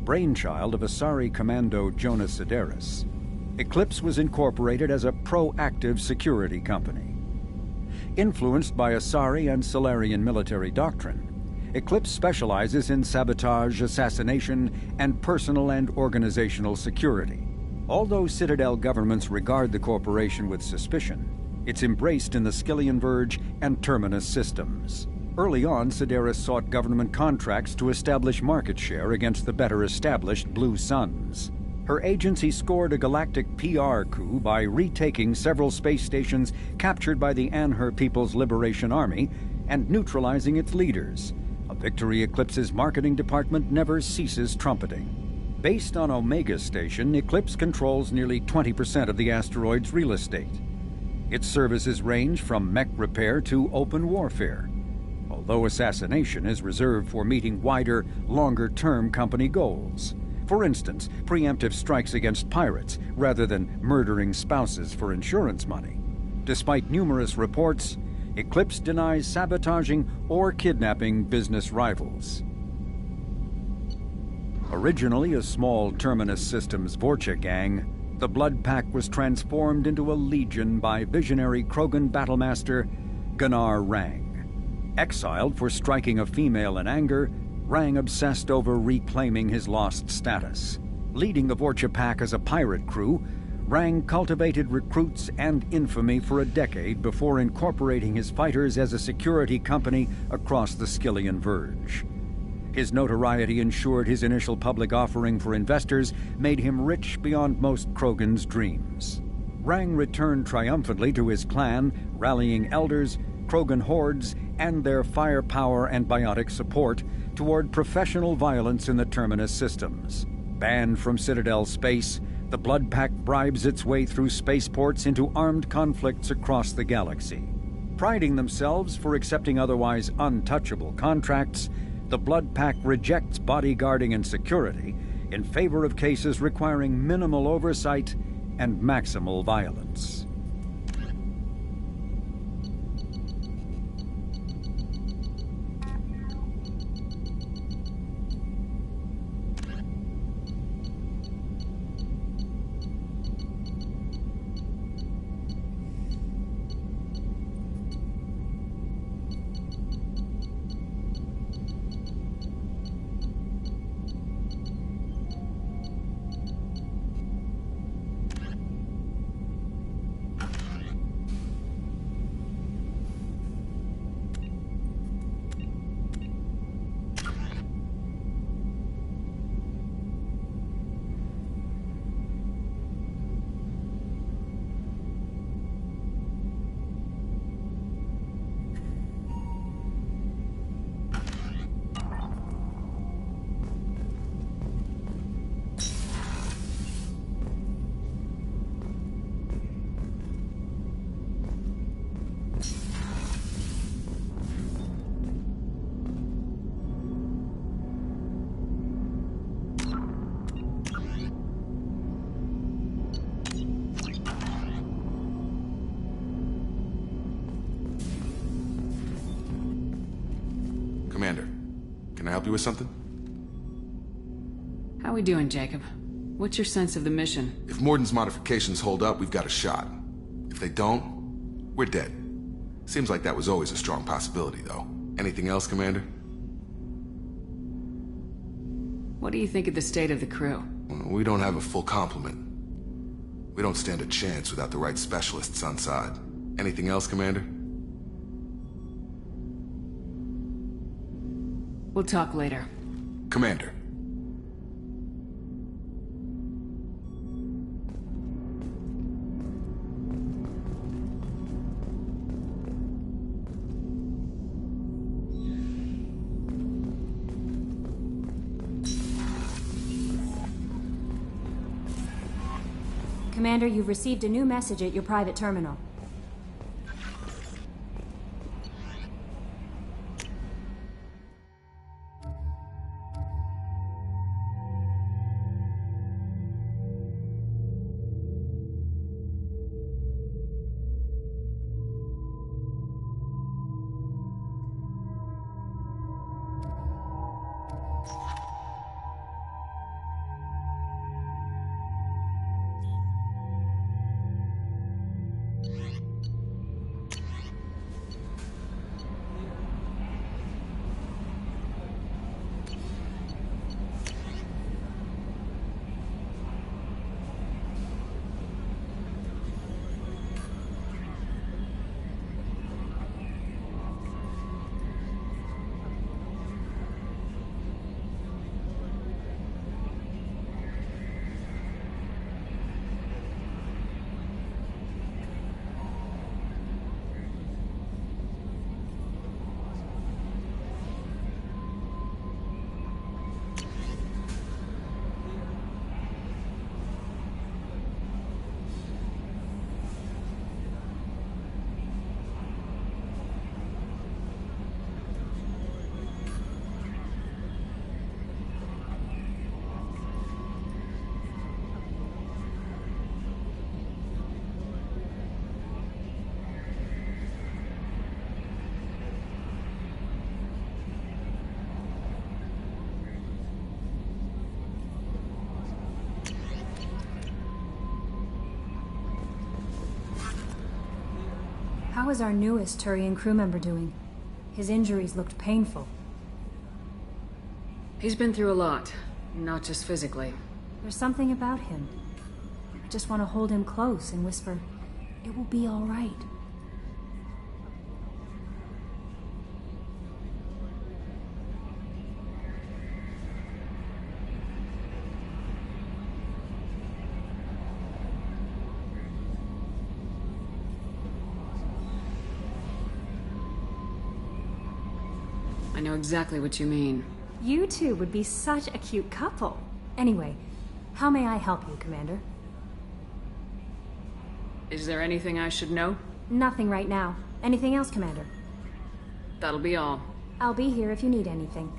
brainchild of Asari commando Jonas Sideris, Eclipse was incorporated as a proactive security company. Influenced by Asari and Solarian military doctrine, Eclipse specializes in sabotage, assassination, and personal and organizational security. Although Citadel governments regard the corporation with suspicion, it's embraced in the Skillian Verge and Terminus systems. Early on, Sideris sought government contracts to establish market share against the better-established Blue Suns. Her agency scored a galactic PR coup by retaking several space stations captured by the Anhur People's Liberation Army and neutralizing its leaders, a victory Eclipse's marketing department never ceases trumpeting. Based on Omega Station, Eclipse controls nearly 20% of the asteroid's real estate. Its services range from mech repair to open warfare, although assassination is reserved for meeting wider, longer-term company goals. For instance, preemptive strikes against pirates rather than murdering spouses for insurance money. Despite numerous reports, Eclipse denies sabotaging or kidnapping business rivals. Originally a small Terminus Systems Vorcha gang, the Blood Pack was transformed into a legion by visionary Krogan battlemaster Gunnar Rang. Exiled for striking a female in anger, Rang obsessed over reclaiming his lost status. Leading the Vorcha Pack as a pirate crew, Rang cultivated recruits and infamy for a decade before incorporating his fighters as a security company across the Skillian Verge. His notoriety ensured his initial public offering for investors made him rich beyond most Krogan's dreams. Rang returned triumphantly to his clan, rallying elders, Krogan hordes, and their firepower and biotic support toward professional violence in the Terminus systems. Banned from Citadel space, the Blood Pack bribes its way through spaceports into armed conflicts across the galaxy. Priding themselves for accepting otherwise untouchable contracts, the Blood Pack rejects bodyguarding and security in favor of cases requiring minimal oversight and maximal violence. Commander, can I help you with something? How we doing, Jacob? What's your sense of the mission? If Morden's modifications hold up, we've got a shot. If they don't, we're dead. Seems like that was always a strong possibility, though. Anything else, Commander? What do you think of the state of the crew? We don't have a full complement. We don't stand a chance without the right specialists on side. Anything else, Commander? We'll talk later. Commander. Commander, you've received a new message at your private terminal. How is our newest Turian crew member doing? His injuries looked painful. He's been through a lot, not just physically. There's something about him. I just want to hold him close and whisper, "It will be all right." I know exactly what you mean. You two would be such a cute couple. Anyway, how may I help you, Commander? Is there anything I should know? Nothing right now. Anything else, Commander? That'll be all. I'll be here if you need anything.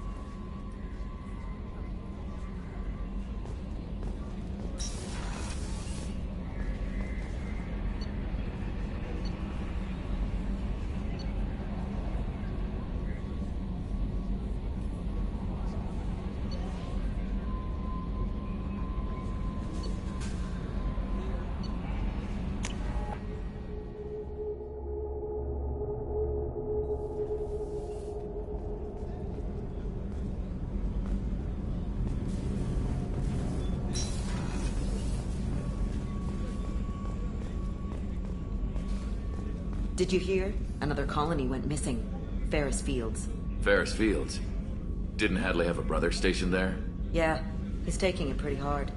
Did you hear? Another colony went missing. Ferris Fields. Ferris Fields? Didn't Hadley have a brother stationed there? Yeah, he's taking it pretty hard.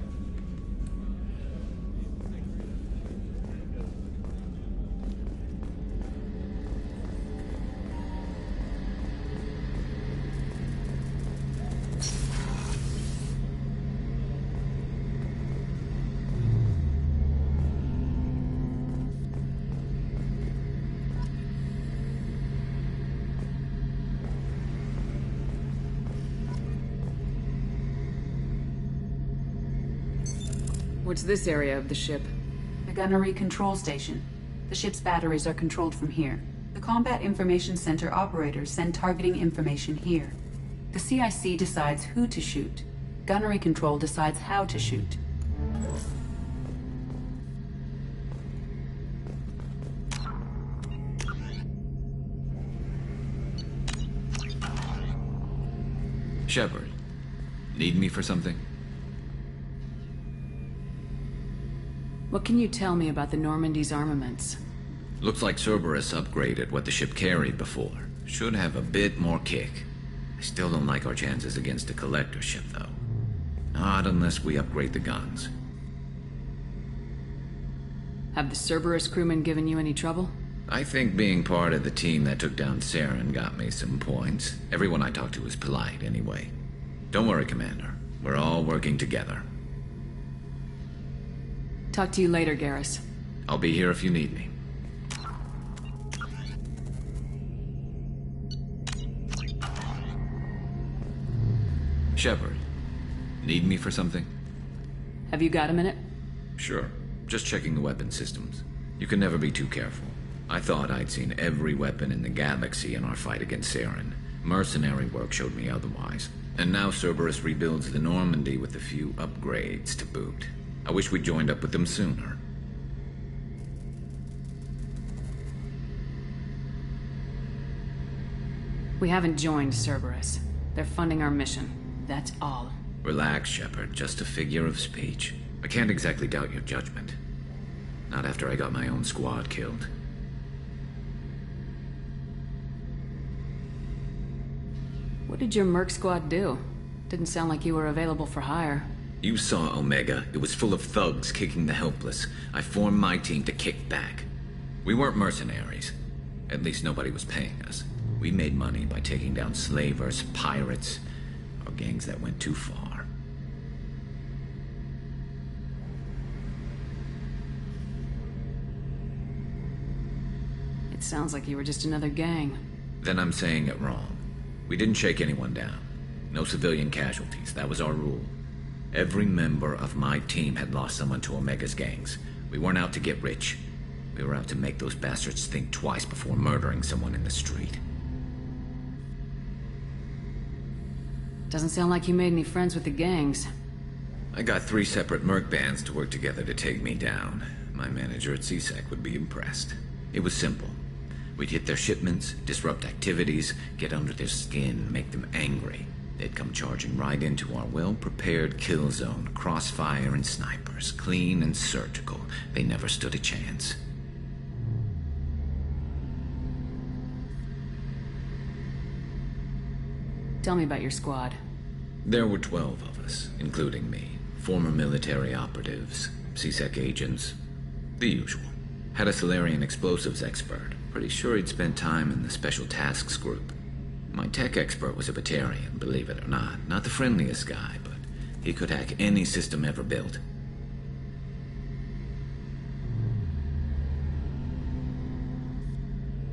What's this area of the ship? The gunnery control station. The ship's batteries are controlled from here. The Combat Information Center operators send targeting information here. The CIC decides who to shoot. Gunnery control decides how to shoot. Shepard, need me for something? What can you tell me about the Normandy's armaments? Looks like Cerberus upgraded what the ship carried before. Should have a bit more kick. I still don't like our chances against a collector ship, though. Not unless we upgrade the guns. Have the Cerberus crewmen given you any trouble? I think being part of the team that took down Saren got me some points. Everyone I talked to was polite, anyway. Don't worry, Commander. We're all working together. Talk to you later, Garrus. I'll be here if you need me. Shepard, need me for something? Have you got a minute? Sure. Just checking the weapon systems. You can never be too careful. I thought I'd seen every weapon in the galaxy in our fight against Saren. Mercenary work showed me otherwise. And now Cerberus rebuilds the Normandy with a few upgrades to boot. I wish we'd joined up with them sooner. We haven't joined Cerberus. They're funding our mission. That's all. Relax, Shepard. Just a figure of speech. I can't exactly doubt your judgment. Not after I got my own squad killed. What did your merc squad do? Didn't sound like you were available for hire. You saw Omega. It was full of thugs kicking the helpless. I formed my team to kick back. We weren't mercenaries. At least nobody was paying us. We made money by taking down slavers, pirates, or gangs that went too far. It sounds like you were just another gang. Then I'm saying it wrong. We didn't shake anyone down. No civilian casualties. That was our rule. Every member of my team had lost someone to Omega's gangs. We weren't out to get rich. We were out to make those bastards think twice before murdering someone in the street. Doesn't sound like you made any friends with the gangs. I got 3 separate merc bands to work together to take me down. My manager at CSEC would be impressed. It was simple. We'd hit their shipments, disrupt activities, get under their skin, make them angry. They'd come charging right into our well-prepared kill zone, crossfire and snipers, clean and surgical. They never stood a chance. Tell me about your squad. There were 12 of us, including me. Former military operatives, CSEC agents, the usual. Had a Solarian explosives expert. Pretty sure he'd spent time in the Special Tasks Group. My tech expert was a Batarian, believe it or not. Not the friendliest guy, but he could hack any system ever built.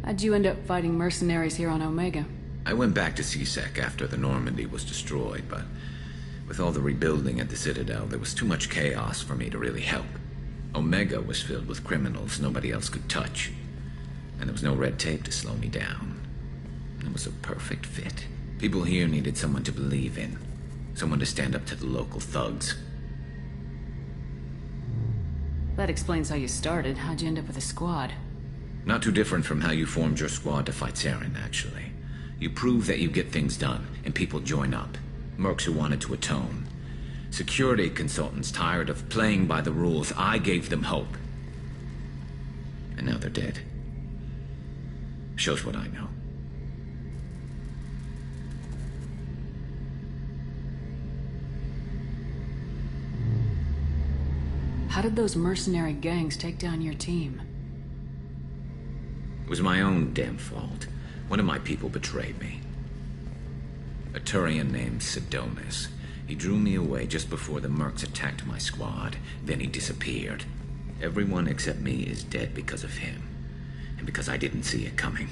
How'd you end up fighting mercenaries here on Omega? I went back to CSEC after the Normandy was destroyed, but with all the rebuilding at the Citadel, there was too much chaos for me to really help. Omega was filled with criminals nobody else could touch, and there was no red tape to slow me down. It was a perfect fit. People here needed someone to believe in, someone to stand up to the local thugs. That explains how you started. How'd you end up with a squad? Not too different from how you formed your squad to fight Saren, actually. You prove that you get things done, and people join up. Mercs who wanted to atone. Security consultants tired of playing by the rules. I gave them hope. And now they're dead. Shows what I know. How did those mercenary gangs take down your team? It was my own damn fault. One of my people betrayed me. A Turian named Sidonis. He drew me away just before the mercs attacked my squad. Then he disappeared. Everyone except me is dead because of him. And because I didn't see it coming.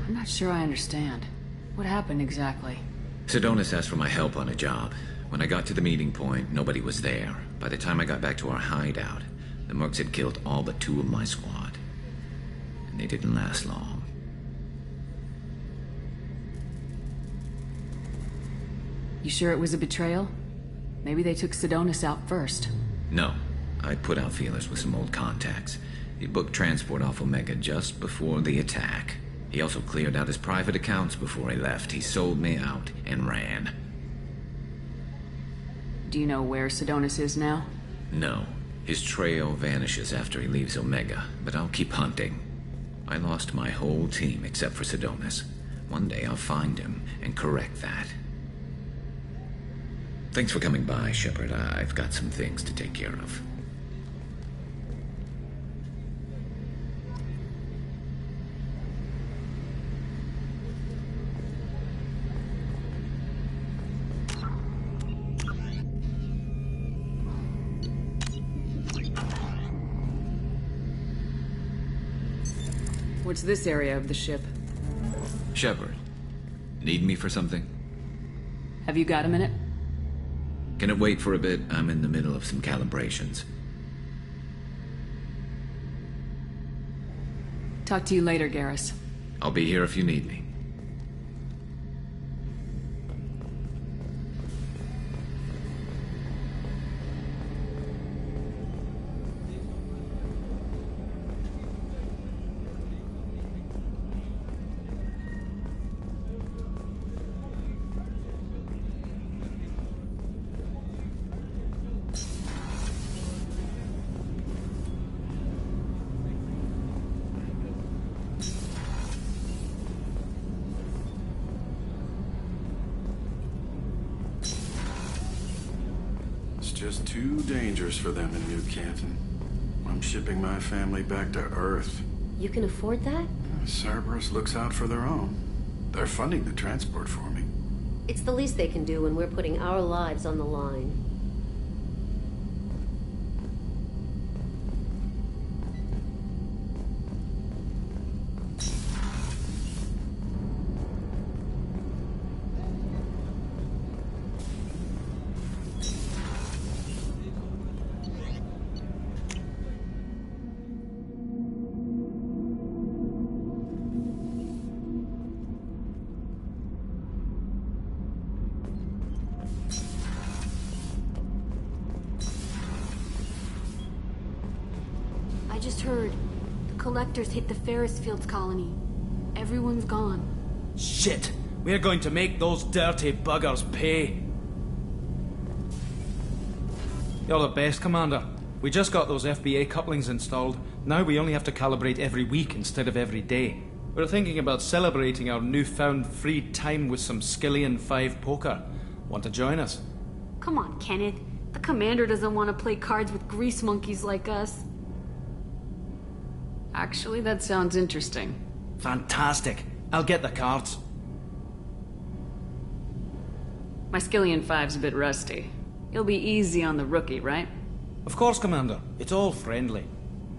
I'm not sure I understand. What happened exactly? Sidonis asked for my help on a job. When I got to the meeting point, nobody was there. By the time I got back to our hideout, the mercs had killed all but 2 of my squad. And they didn't last long. You sure it was a betrayal? Maybe they took Sidonis out first. No. I put out feelers with some old contacts. He booked transport off Omega just before the attack. He also cleared out his private accounts before he left. He sold me out and ran. Do you know where Sidonis is now? No. His trail vanishes after he leaves Omega, but I'll keep hunting. I lost my whole team except for Sidonis. One day I'll find him and correct that. Thanks for coming by, Shepard. I've got some things to take care of. What's this area of the ship? Shepard, need me for something? Have you got a minute? Can it wait for a bit? I'm in the middle of some calibrations. Talk to you later, Garrus. I'll be here if you need me. just too dangerous for them in New Canton. I'm shipping my family back to Earth. You can afford that? Cerberus looks out for their own. They're funding the transport for me. It's the least they can do when we're putting our lives on the line. I just heard. The collectors hit the Ferris Fields colony. Everyone's gone. Shit! We're going to make those dirty buggers pay. You're the best, Commander. We just got those FBA couplings installed. Now we only have to calibrate every week instead of every day. We're thinking about celebrating our newfound free time with some Skillion 5 poker. Want to join us? Come on, Kenneth. The commander doesn't want to play cards with grease monkeys like us. Actually, that sounds interesting. Fantastic. I'll get the cards. My Skillion 5's a bit rusty. You'll be easy on the rookie, right? Of course, Commander. It's all friendly.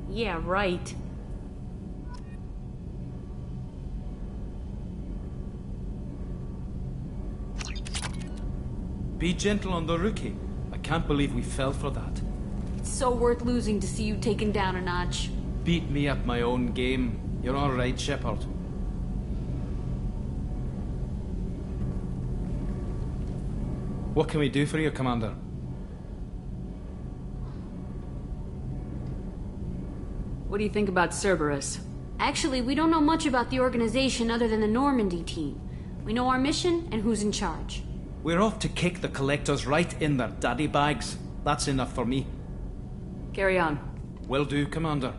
Yeah, right. Be gentle on the rookie. I can't believe we fell for that. It's so worth losing to see you taken down a notch. Beat me at my own game. You're all right, Shepard. What can we do for you, Commander? What do you think about Cerberus? Actually, we don't know much about the organization other than the Normandy team. We know our mission and who's in charge. We're off to kick the collectors right in their daddy bags. That's enough for me. Carry on. Will do, Commander.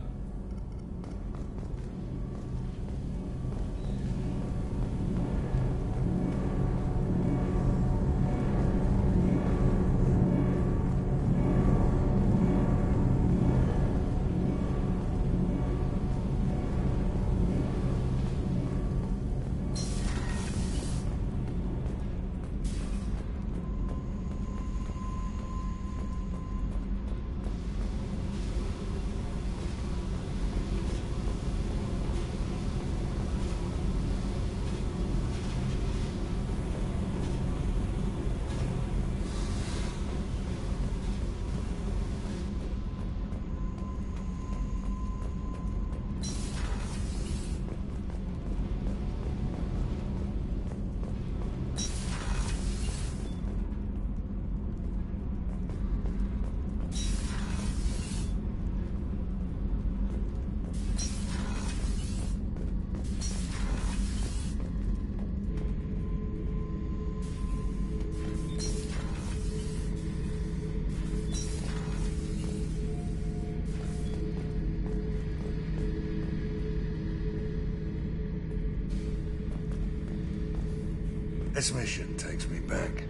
This mission takes me back.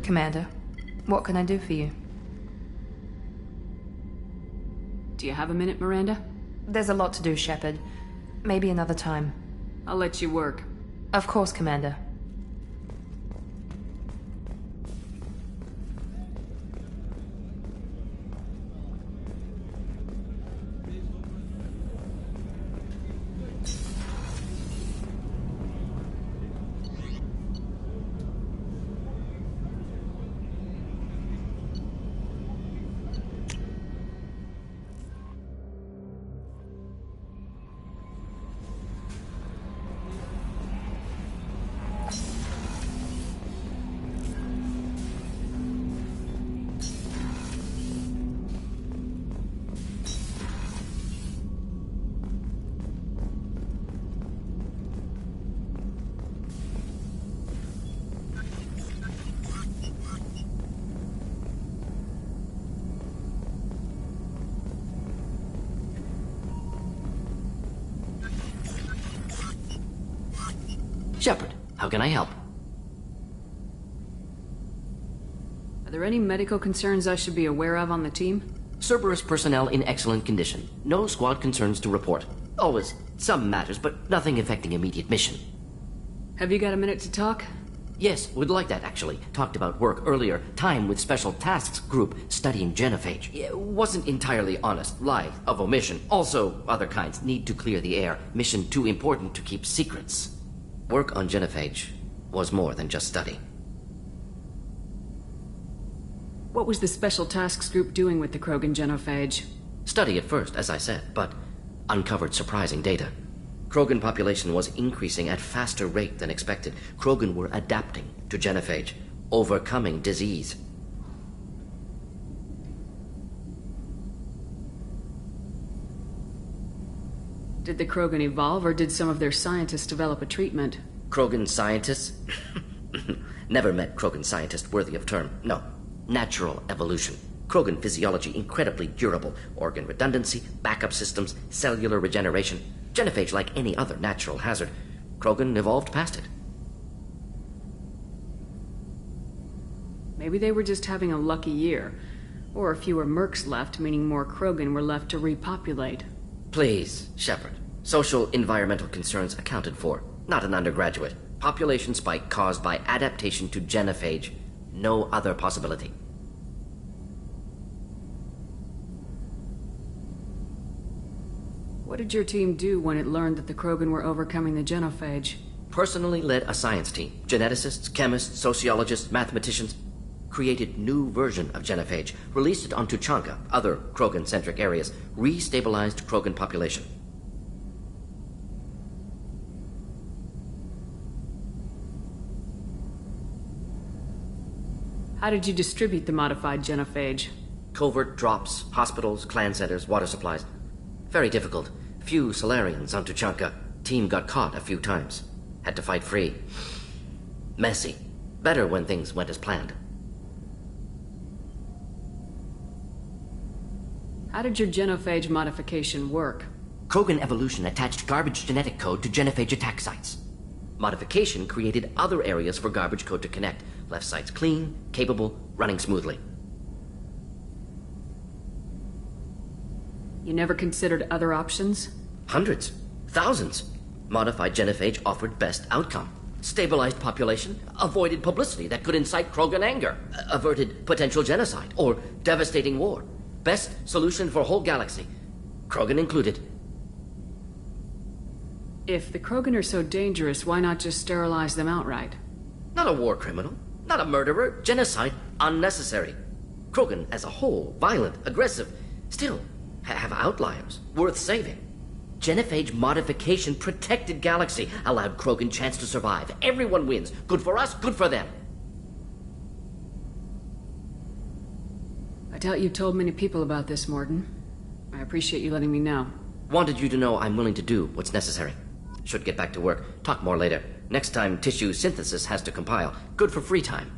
Commander, what can I do for you? Do you have a minute, Miranda? There's a lot to do, Shepard. Maybe another time. I'll let you work. Of course, Commander. Shepard, how can I help? Are there any medical concerns I should be aware of on the team? Cerberus personnel in excellent condition. No squad concerns to report. Always some matters, but nothing affecting immediate mission. Have you got a minute to talk? Yes, would like that actually. Talked about work earlier. Time with Special Tasks Group studying genophage. It wasn't entirely honest. Lie of omission. Also, other kinds. Need to clear the air. Mission too important to keep secrets. Work on genophage was more than just study. What was the Special Tasks Group doing with the Krogan genophage? Study at first, as I said, but uncovered surprising data. Krogan population was increasing at faster rate than expected. Krogan were adapting to genophage, overcoming disease. Did the Krogan evolve, or did some of their scientists develop a treatment? Krogan scientists? Never met Krogan scientist worthy of term. No. Natural evolution. Krogan physiology incredibly durable. Organ redundancy, backup systems, cellular regeneration. Genophage like any other natural hazard. Krogan evolved past it. Maybe they were just having a lucky year. Or fewer mercs left, meaning more Krogan were left to repopulate. Please, Shepard. Social environmental concerns accounted for. Not an undergraduate. Population spike caused by adaptation to genophage. No other possibility. What did your team do when it learned that the Krogan were overcoming the genophage? Personally led a science team. Geneticists, chemists, sociologists, mathematicians. Created new version of genophage. Released it on Tuchanka, other Krogan-centric areas. Restabilized Krogan population. How did you distribute the modified genophage? Covert drops, hospitals, clan centers, water supplies. Very difficult. Few Solarians on Tuchanka. Team got caught a few times. Had to fight free. Messy. Better when things went as planned. How did your genophage modification work? Krogan evolution attached garbage genetic code to genophage attack sites. Modification created other areas for garbage code to connect. Left sites clean, capable, running smoothly. You never considered other options? Hundreds. Thousands. Modified genophage offered best outcome. Stabilized population, avoided publicity that could incite Krogan anger, averted potential genocide, or devastating war. Best solution for whole galaxy. Krogan included. If the Krogan are so dangerous, why not just sterilize them outright? Not a war criminal. Not a murderer. Genocide, unnecessary. Krogan as a whole, violent, aggressive. Still, have outliers, worth saving. Genophage modification protected galaxy, allowed Krogan chance to survive. Everyone wins. Good for us, good for them. I doubt you told many people about this, Morden. I appreciate you letting me know. Wanted you to know I'm willing to do what's necessary. Should get back to work. Talk more later. Next time tissue synthesis has to compile. Good for free time.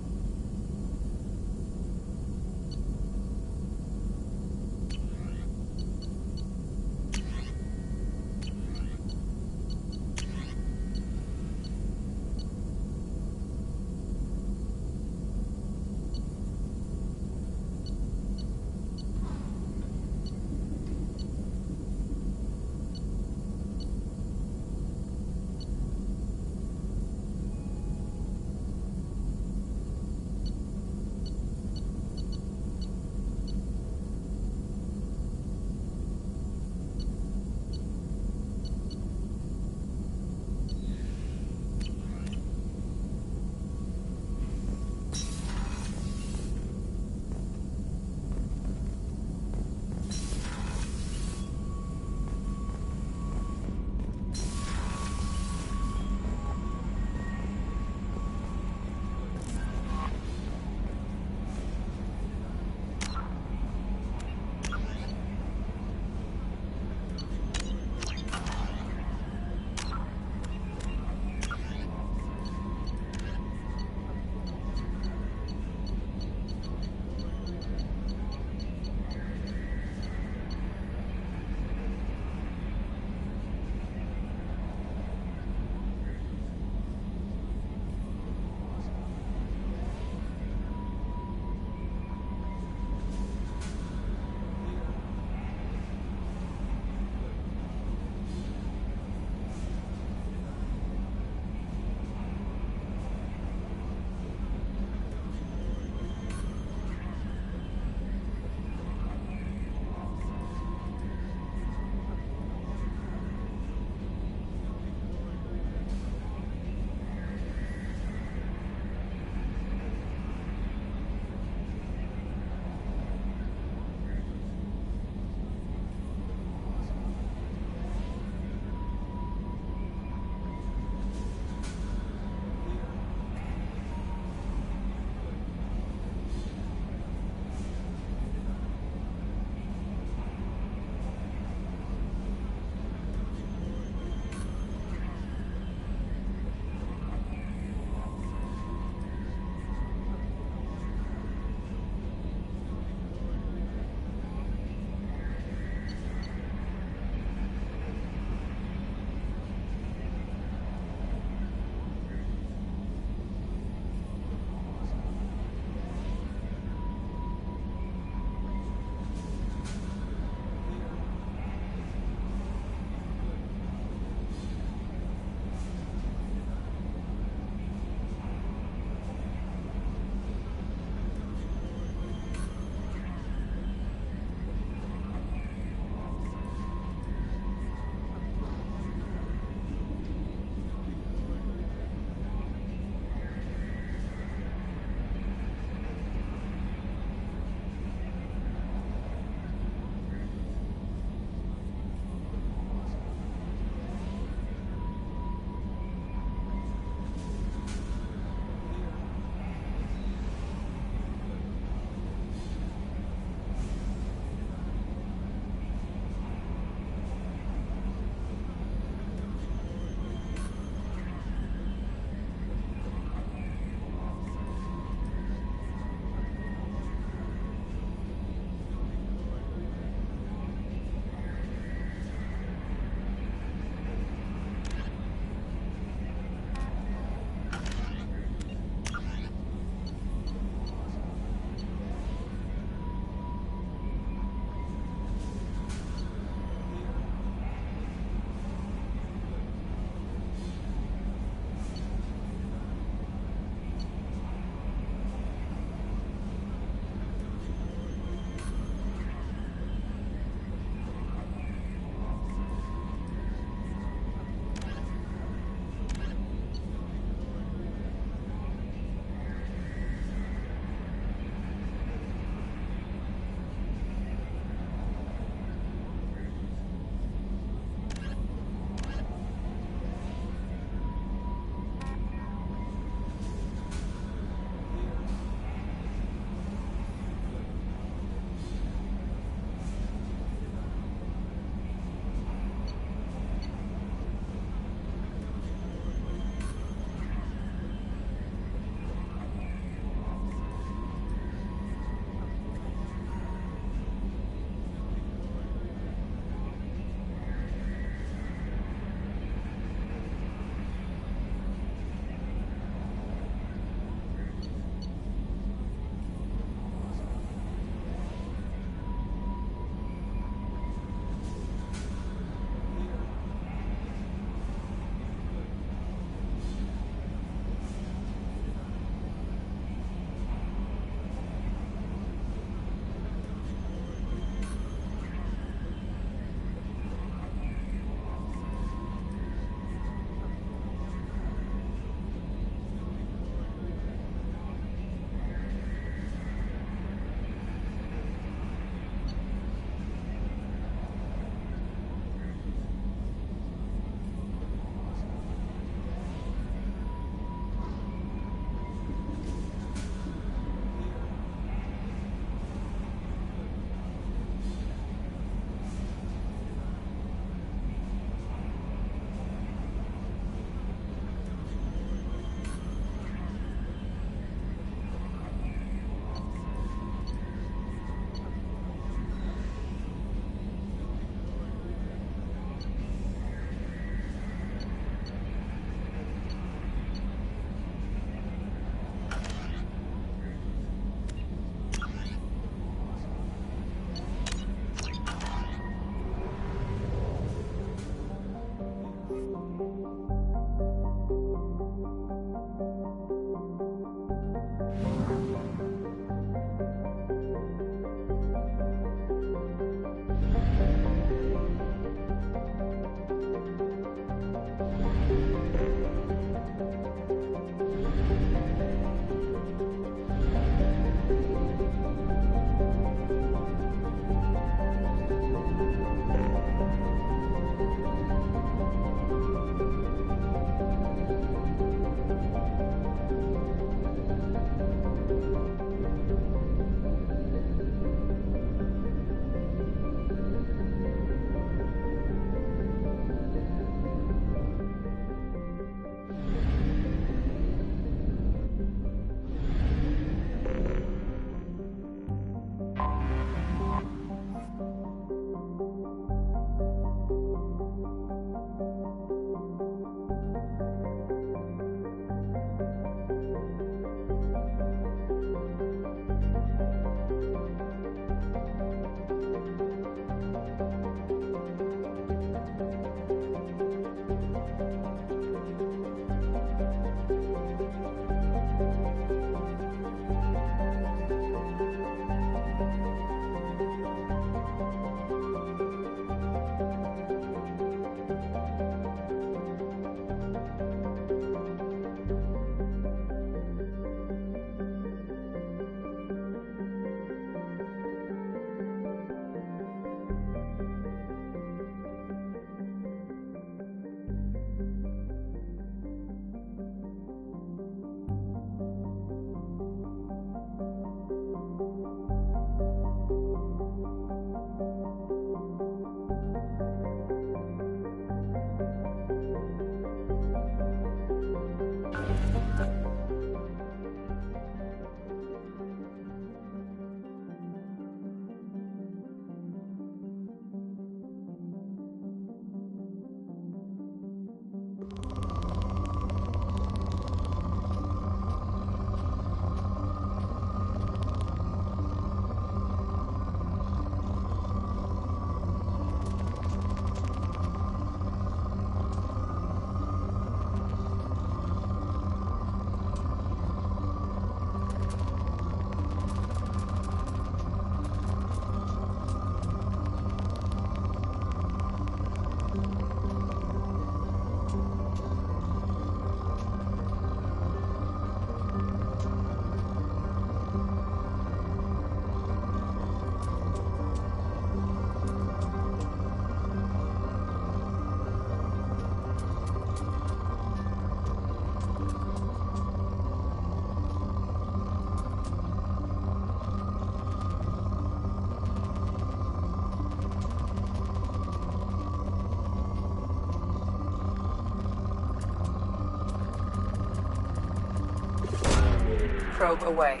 Probe away.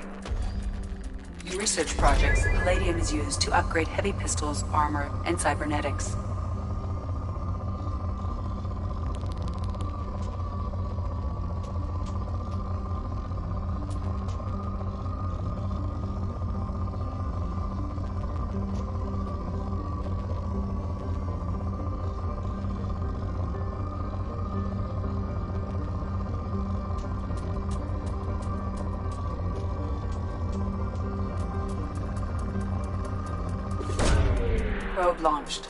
In research projects, palladium is used to upgrade heavy pistols, armor, and cybernetics. Probe launched.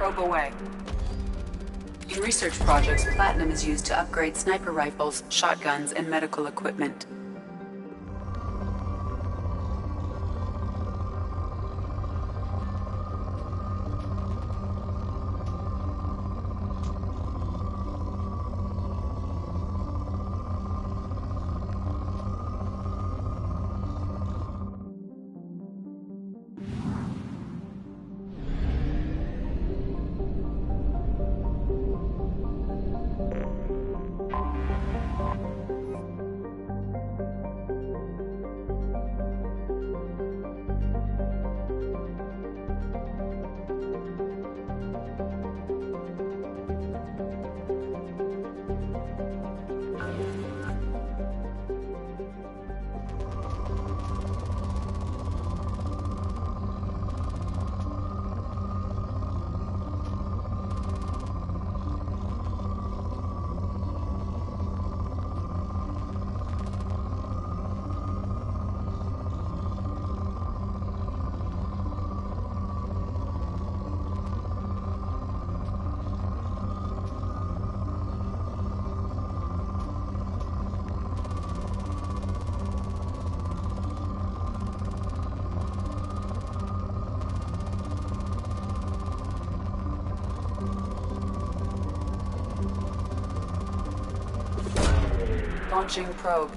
Probe away. In research projects, platinum is used to upgrade sniper rifles, shotguns, and medical equipment. Launching probe.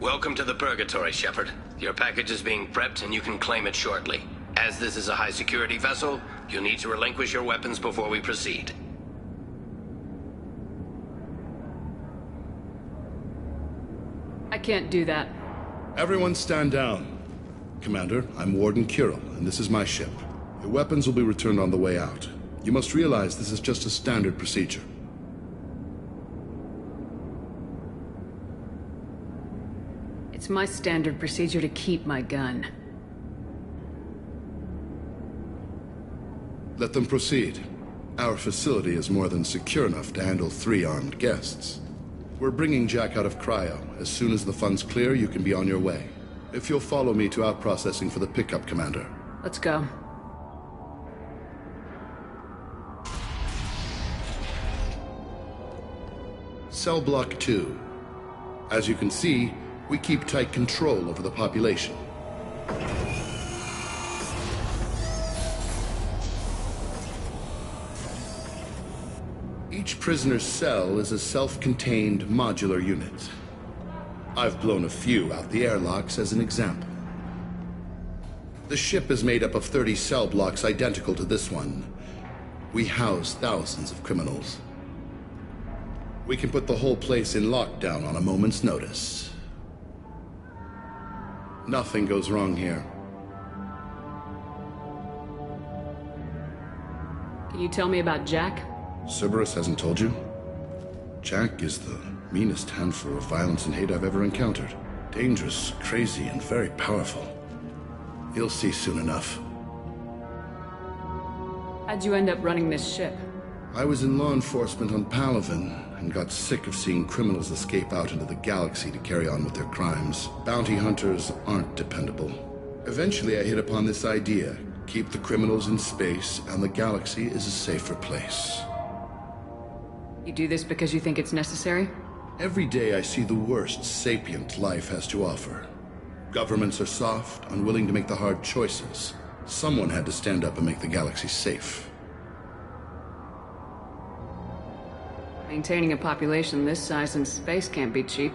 Welcome to the Purgatory, Shepard. Your package is being prepped and you can claim it shortly. As this is a high-security vessel, you'll need to relinquish your weapons before we proceed. I can't do that. Everyone stand down. Commander, I'm Warden Kirill, and this is my ship. Your weapons will be returned on the way out. You must realize this is just a standard procedure. It's my standard procedure to keep my gun. Let them proceed. Our facility is more than secure enough to handle 3 armed guests. We're bringing Jack out of cryo. As soon as the funds clear, you can be on your way. If you'll follow me to out-processing for the pickup, Commander. Let's go. Cell Block 2. As you can see, we keep tight control over the population. Each prisoner's cell is a self-contained modular unit. I've blown a few out the airlocks as an example. The ship is made up of 30 cell blocks identical to this one. We house thousands of criminals. We can put the whole place in lockdown on a moment's notice. Nothing goes wrong here. Can you tell me about Jack? Cerberus hasn't told you? Jack is the meanest handful of violence and hate I've ever encountered. Dangerous, crazy, and very powerful. You'll see soon enough. How'd you end up running this ship? I was in law enforcement on Palaven and got sick of seeing criminals escape out into the galaxy to carry on with their crimes. Bounty hunters aren't dependable. Eventually I hit upon this idea. Keep the criminals in space and the galaxy is a safer place. You do this because you think it's necessary? Every day I see the worst sapient life has to offer. Governments are soft, unwilling to make the hard choices. Someone had to stand up and make the galaxy safe. Maintaining a population this size in space can't be cheap.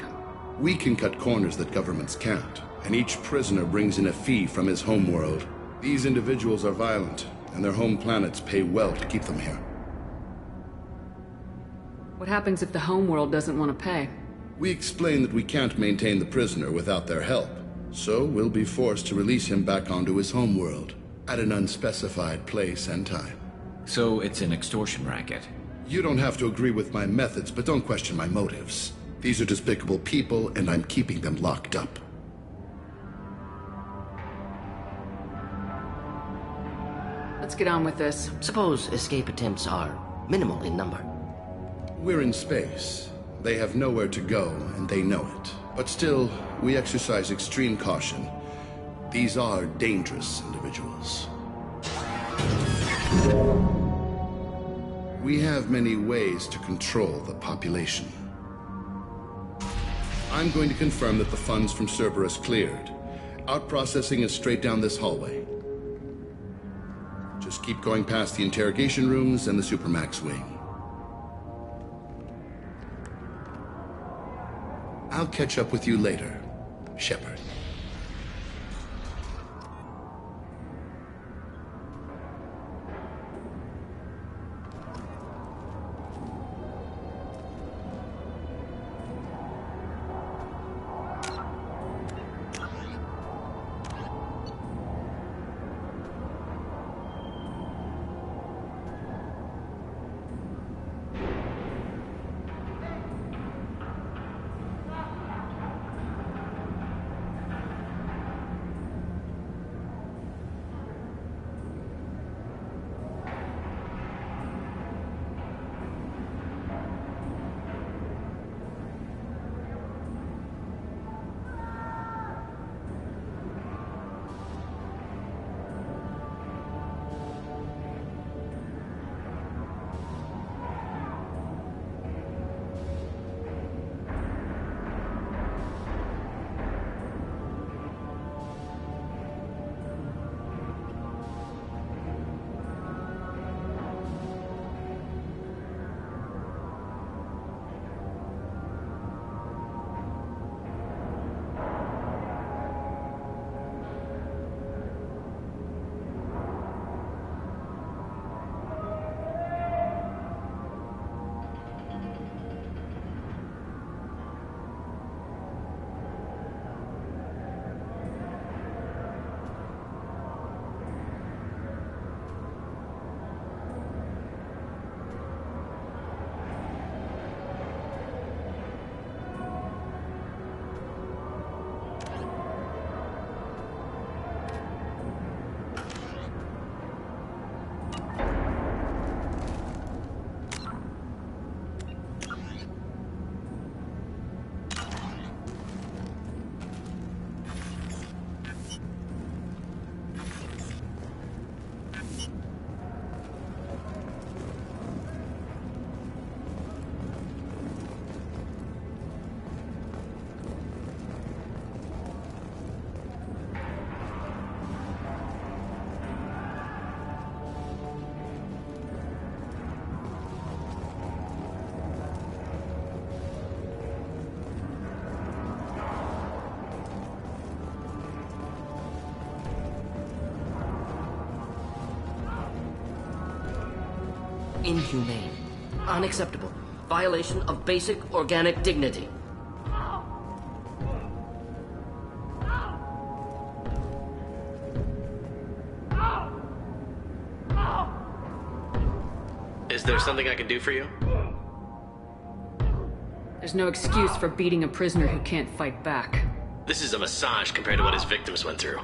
We can cut corners that governments can't, and each prisoner brings in a fee from his homeworld. These individuals are violent, and their home planets pay well to keep them here. What happens if the homeworld doesn't want to pay? We explain that we can't maintain the prisoner without their help, so we'll be forced to release him back onto his homeworld, at an unspecified place and time. So it's an extortion racket? You don't have to agree with my methods, but don't question my motives. These are despicable people, and I'm keeping them locked up. Let's get on with this. Suppose escape attempts are minimal in number. We're in space. They have nowhere to go, and they know it. But still, we exercise extreme caution. These are dangerous individuals. We have many ways to control the population. I'm going to confirm that the funds from Cerberus cleared. Out-processing is straight down this hallway. Just keep going past the interrogation rooms and the Supermax wing. I'll catch up with you later, Shepard. Inhumane. Unacceptable. Violation of basic organic dignity. Is there something I can do for you? There's no excuse for beating a prisoner who can't fight back. This is a massage compared to what his victims went through.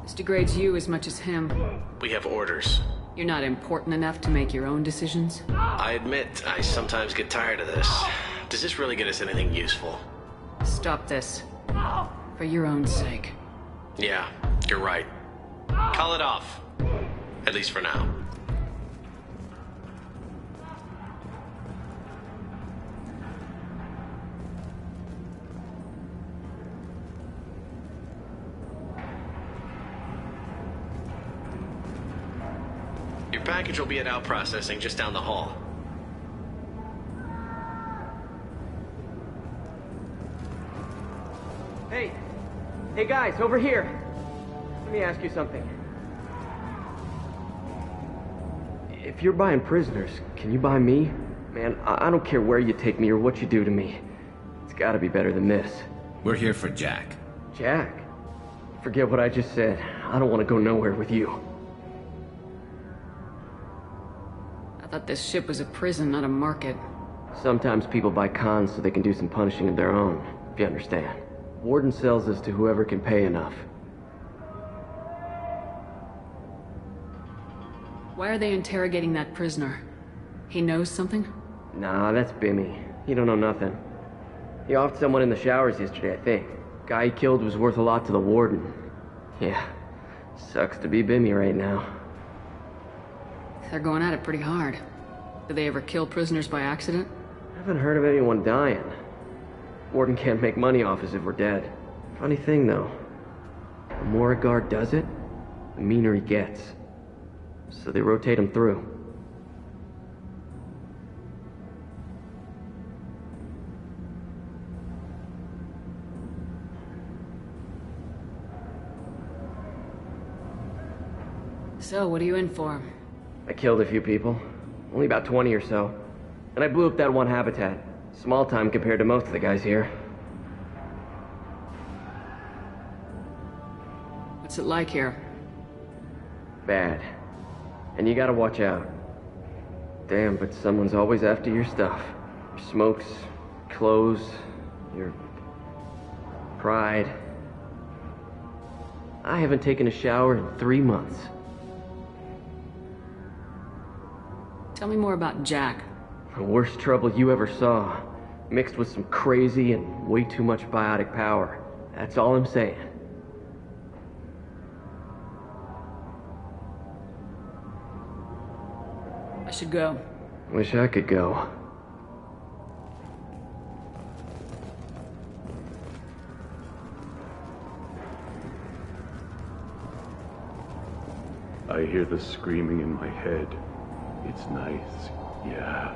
This degrades you as much as him. We have orders. You're not important enough to make your own decisions? I admit, I sometimes get tired of this. Does this really get us anything useful? Stop this. For your own sake. Yeah, you're right. Call it off. At least for now. Your package will be at out processing just down the hall. Hey! Hey guys, over here! Let me ask you something. If you're buying prisoners, can you buy me? Man, I don't care where you take me or what you do to me. It's gotta be better than this. We're here for Jack. Jack? Forget what I just said. I don't want to go nowhere with you. I thought this ship was a prison, not a market. Sometimes people buy cons so they can do some punishing of their own, if you understand. Warden sells us to whoever can pay enough. Why are they interrogating that prisoner? He knows something? Nah, that's Bimmy. He don't know nothing. He offed someone in the showers yesterday, I think. Guy he killed was worth a lot to the warden. Yeah, sucks to be Bimmy right now. They're going at it pretty hard. Do they ever kill prisoners by accident? I haven't heard of anyone dying. Warden can't make money off us if we're dead. Funny thing, though. The more a guard does it, the meaner he gets. So they rotate him through. So, what are you in for? I killed a few people. Only about 20 or so. And I blew up that one habitat. Small time compared to most of the guys here. What's it like here? Bad. And you gotta watch out. Damn, but someone's always after your stuff. Your smokes, clothes, your pride. I haven't taken a shower in 3 months. Tell me more about Jack. The worst trouble you ever saw. Mixed with some crazy and way too much biotic power. That's all I'm saying. I should go. Wish I could go. I hear the screaming in my head. It's nice, yeah.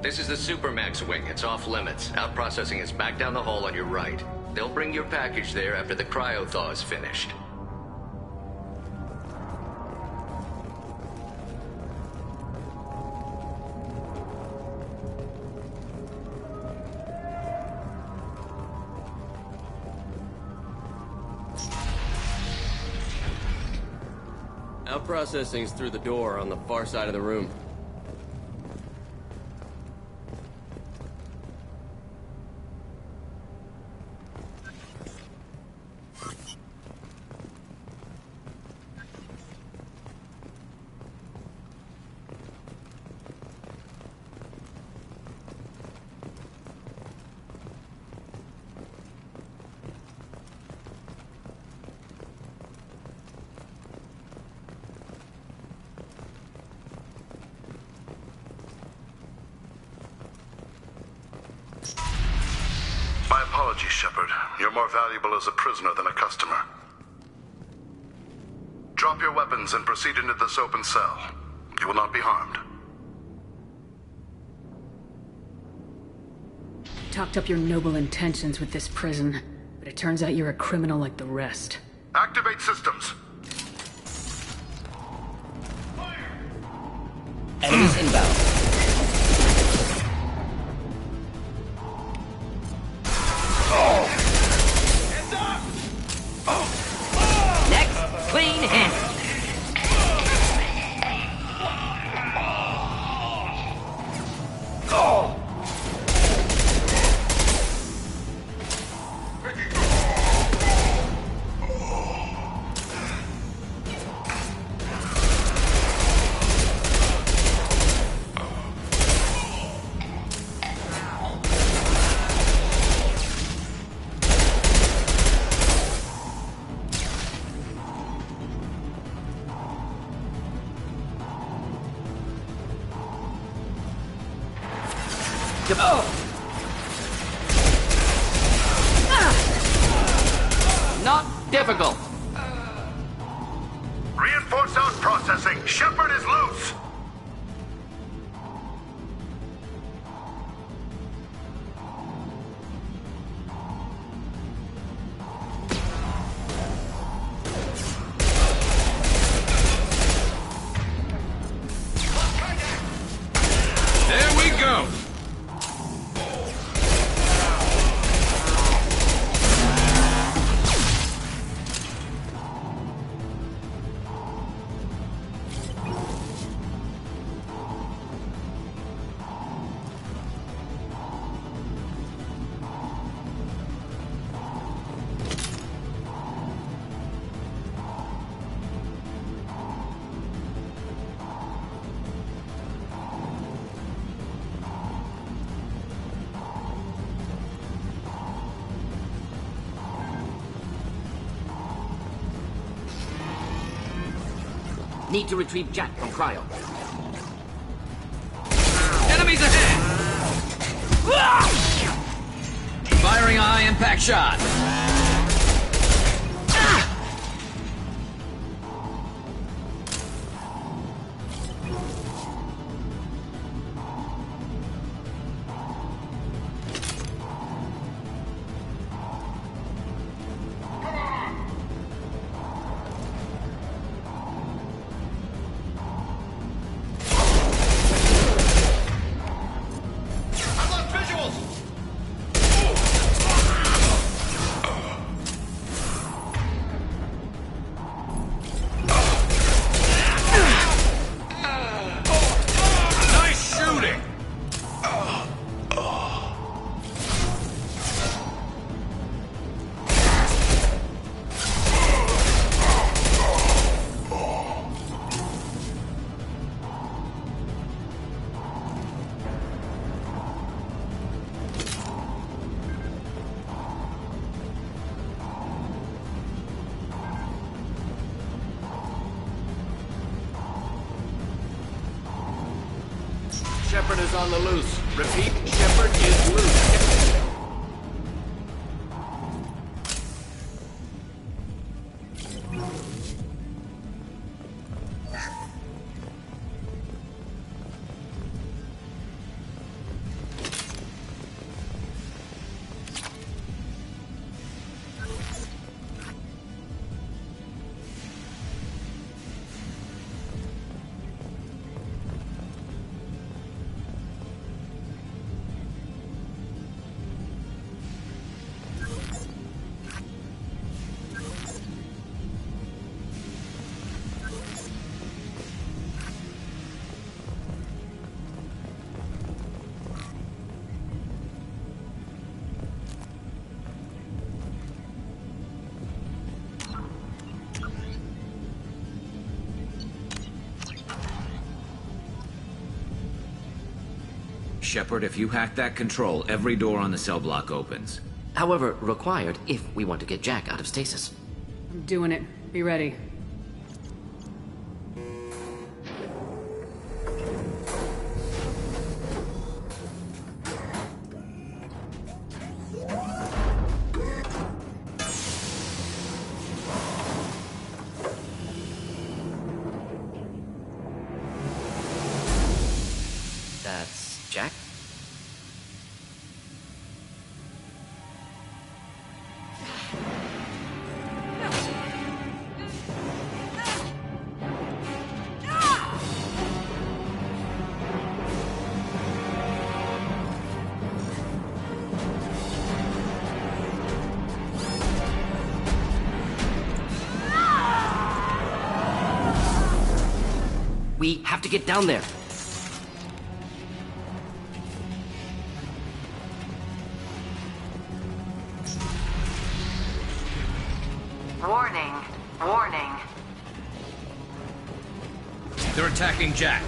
This is the Supermax wing. It's off limits. Out processing is back down the hall on your right. They'll bring your package there after the cryo-thaw is finished. Out processing's through the door on the far side of the room. Apologies, Shepard. You're more valuable as a prisoner than a customer. Drop your weapons and proceed into this open cell. You will not be harmed. Talked up your noble intentions with this prison, but it turns out you're a criminal like the rest. Activate systems. Enemies inbound. Next, clean hit. Not difficult. Reinforce out processing. Shepard is loose. There we go. Need to retrieve Jack from cryo. Enemies ahead! Firing a high-impact shot. Shepard is on the loose. Repeat, Shepard is loose. Shepard, if you hack that control, every door on the cell block opens. However, required if we want to get Jack out of stasis. I'm doing it. Be ready. Jack? We have to get down there. Warning. Warning. They're attacking Jack.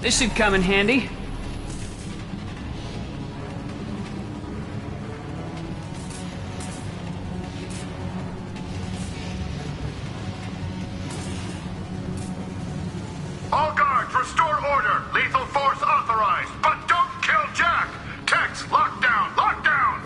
This should come in handy. All guards, restore order. Lethal force authorized. But don't kill Jack. Tex, lockdown, lockdown.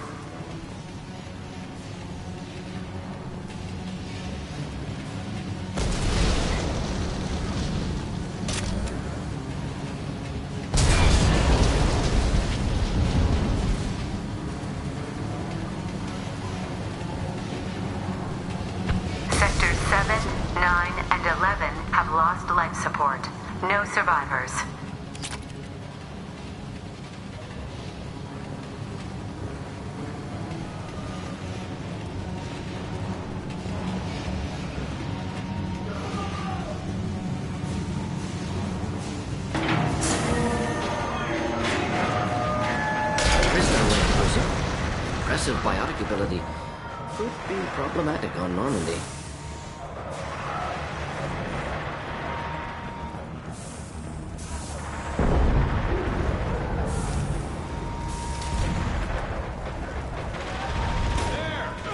Sectors 7, 9, and 11 have lost life support. No survivors. Impressive biotic ability. Could be problematic on Normandy.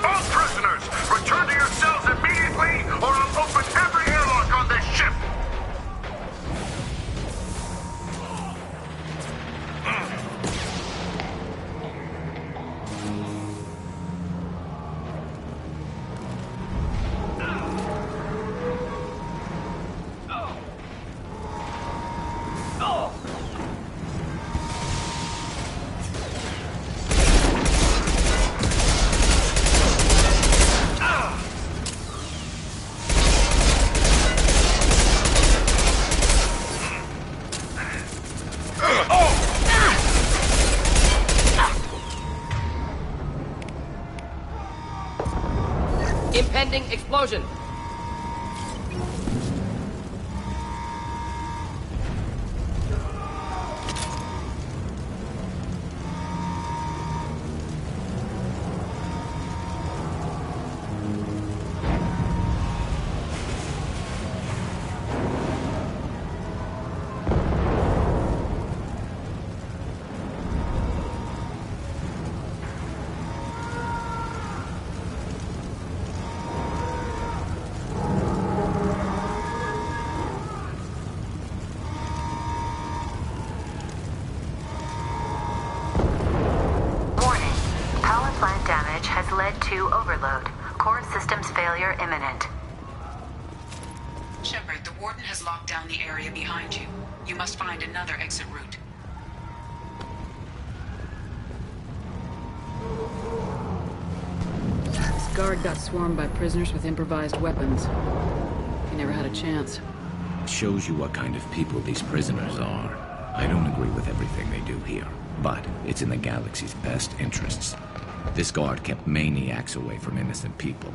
All prisoners, return to your cells immediately, or I'll open every airlock on this ship. Impending explosion! Led to overload. Core systems failure imminent. Shepard, the Warden has locked down the area behind you. You must find another exit route. This guard got swarmed by prisoners with improvised weapons. He never had a chance. It shows you what kind of people these prisoners are. I don't agree with everything they do here, but it's in the galaxy's best interests. This guard kept maniacs away from innocent people.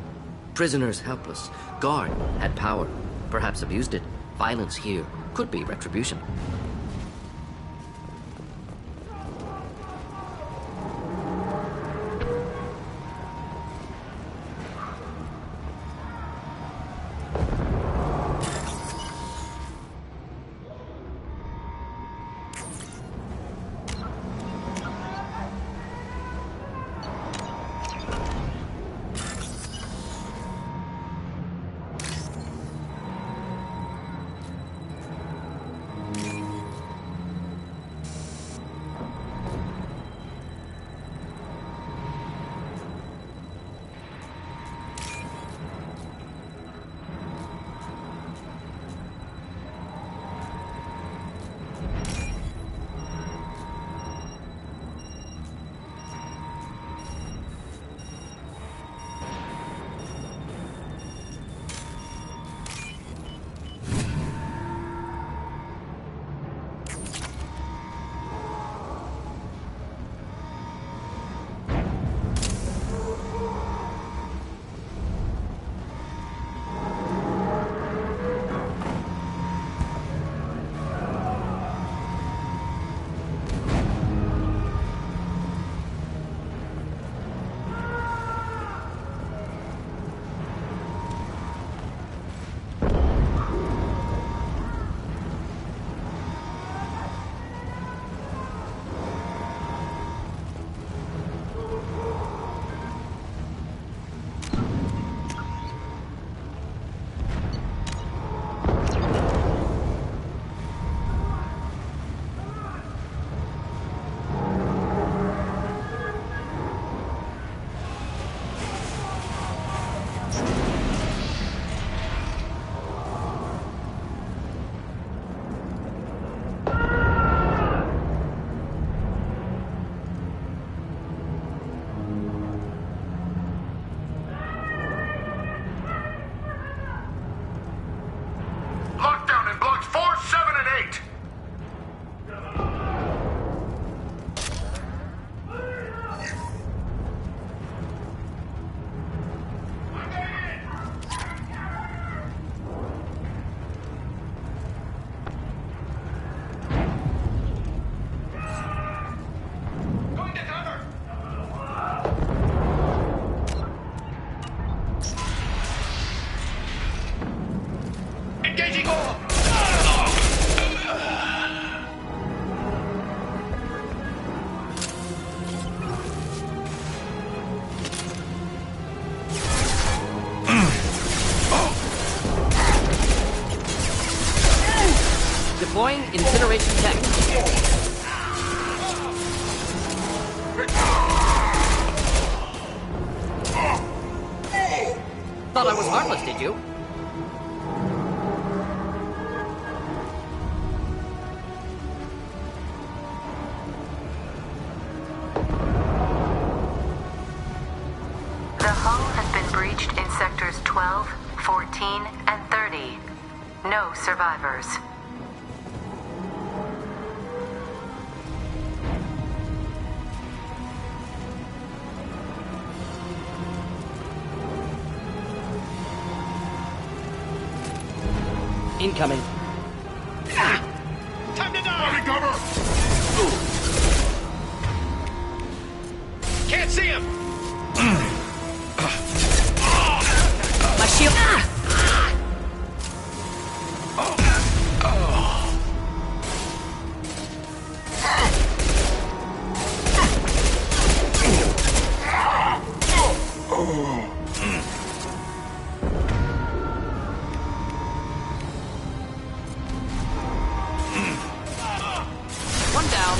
Prisoners helpless. Guard had power. Perhaps abused it. Violence here could be retribution. Deploying incineration tech. Thought I was harmless, did you? The hull has been breached in sectors 12, 14, and 30. No survivors. Incoming. Time to die! Cover! Can't see him! My shield. One down.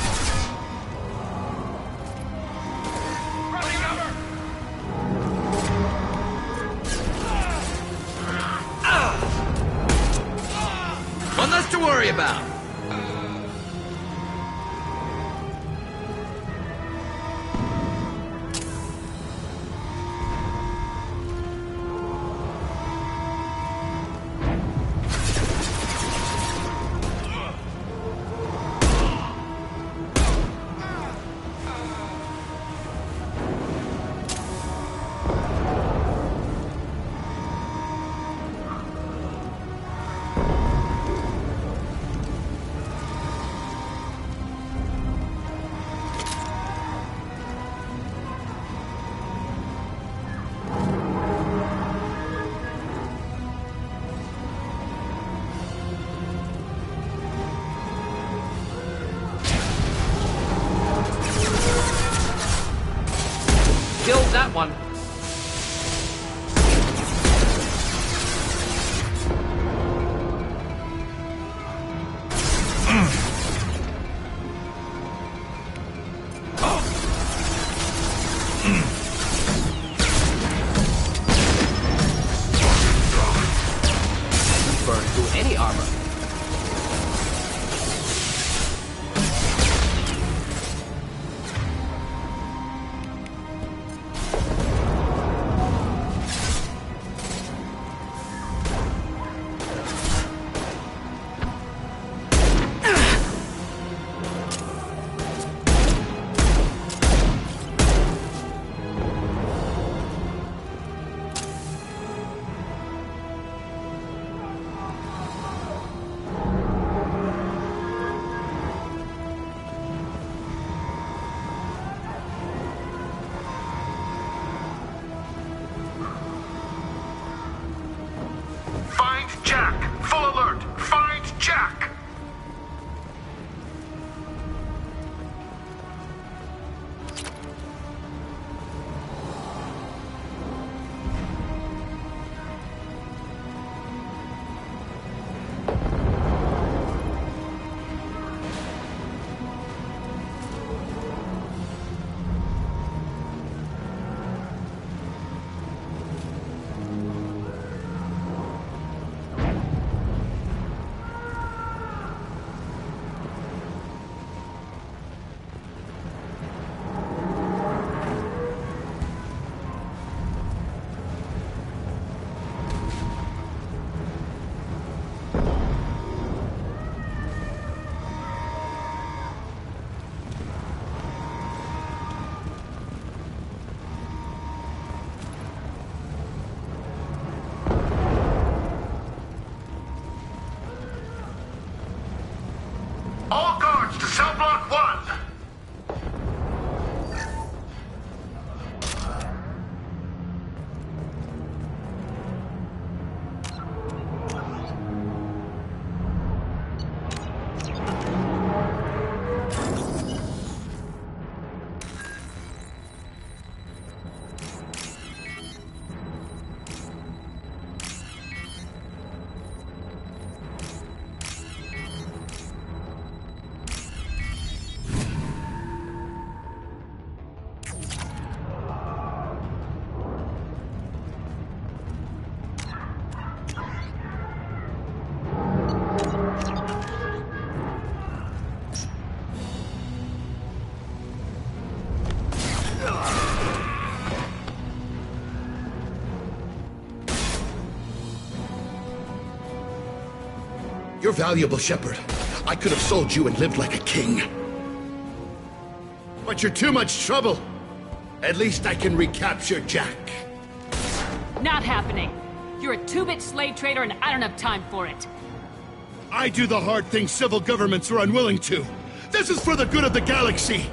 One less to worry about. Killed that one. Burn through any armor. Find Jack! Full alert! Find Jack! You're valuable, Shepard. I could have sold you and lived like a king. But you're too much trouble. At least I can recapture Jack. Not happening. You're a two-bit slave trader and I don't have time for it. I do the hard things civil governments are unwilling to. This is for the good of the galaxy.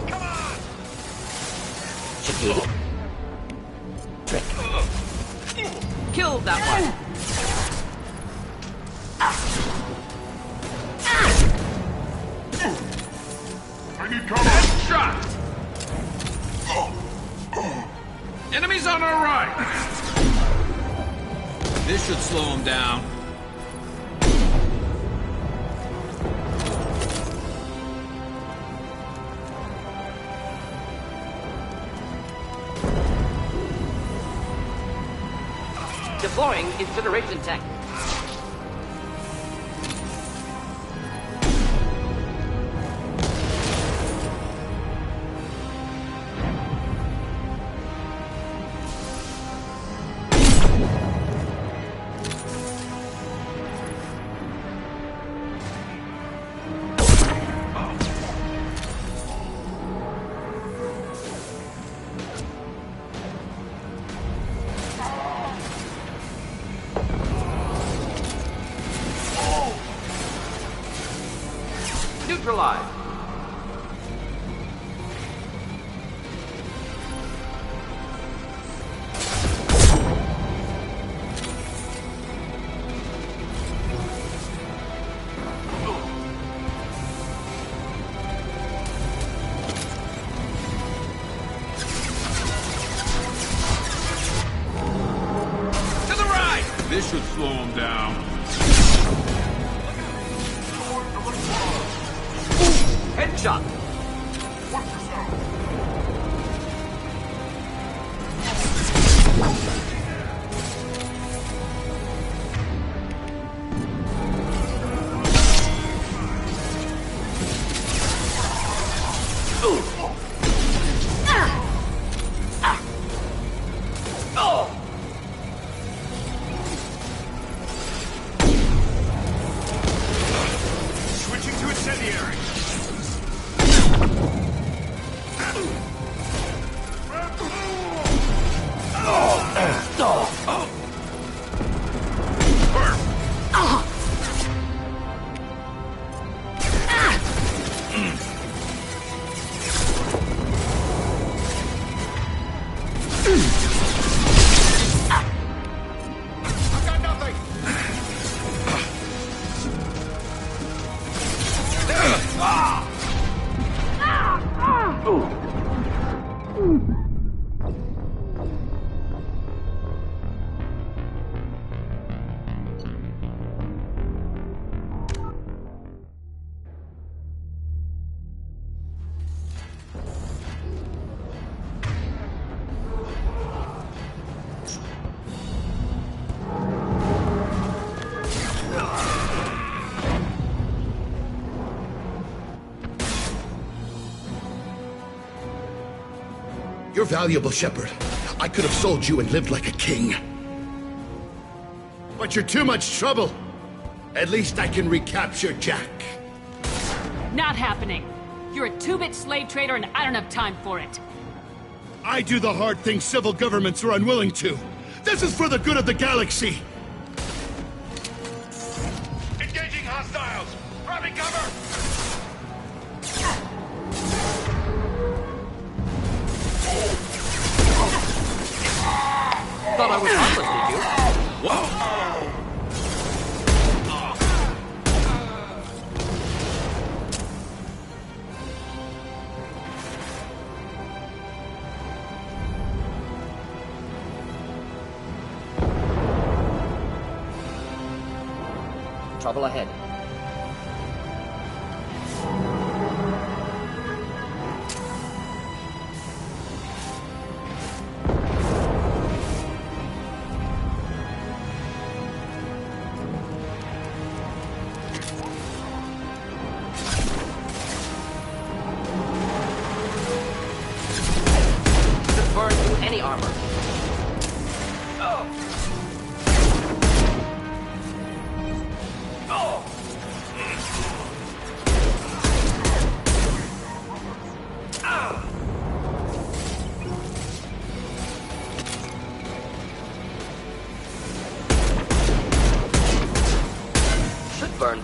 Come on! Shakir. Kill that one. I need cover. Shot! Enemies on our right! This should slow him down. Deploying incineration tank. Neutralized. To the right! This should slow him down. Headshot! Switching to incendiary. You're valuable, Shepard. I could have sold you and lived like a king. But you're too much trouble. At least I can recapture Jack. Not happening. You're a two-bit slave trader and I don't have time for it. I do the hard things civil governments are unwilling to. This is for the good of the galaxy. Engaging hostiles. Grabbing cover. Thought I was harmless, did you? Whoa! Trouble ahead. Could burn through any armor.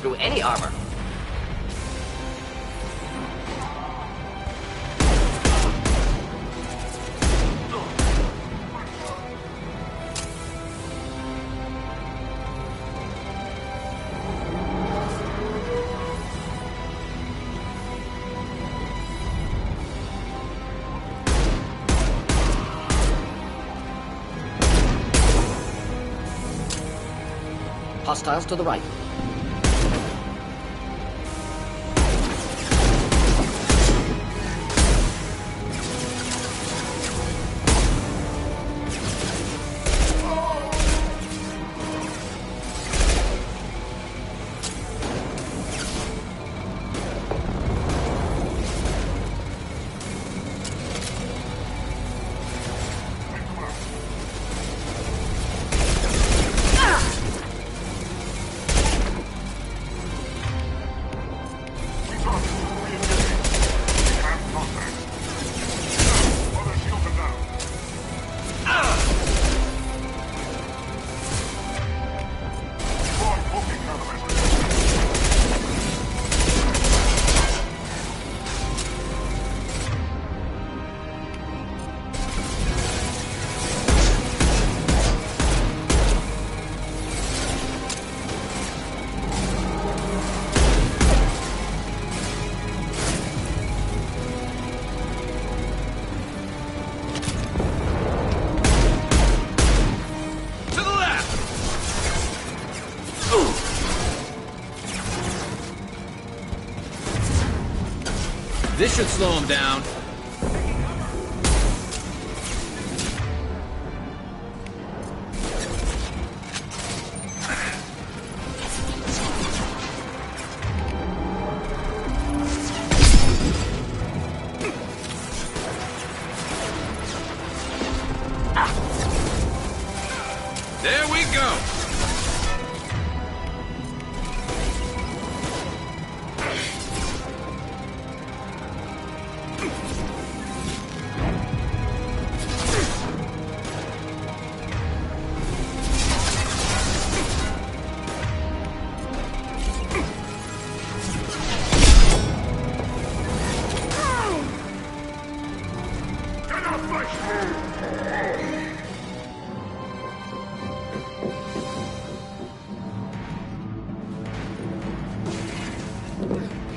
through any armor. Hostiles to the right. This should slow him down. There we go.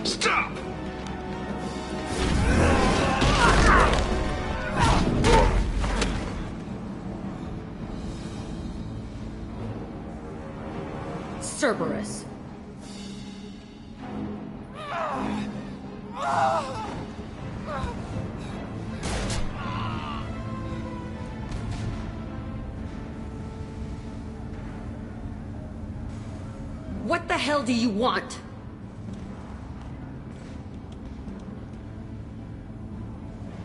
Stop! Cerberus. What the hell do you want?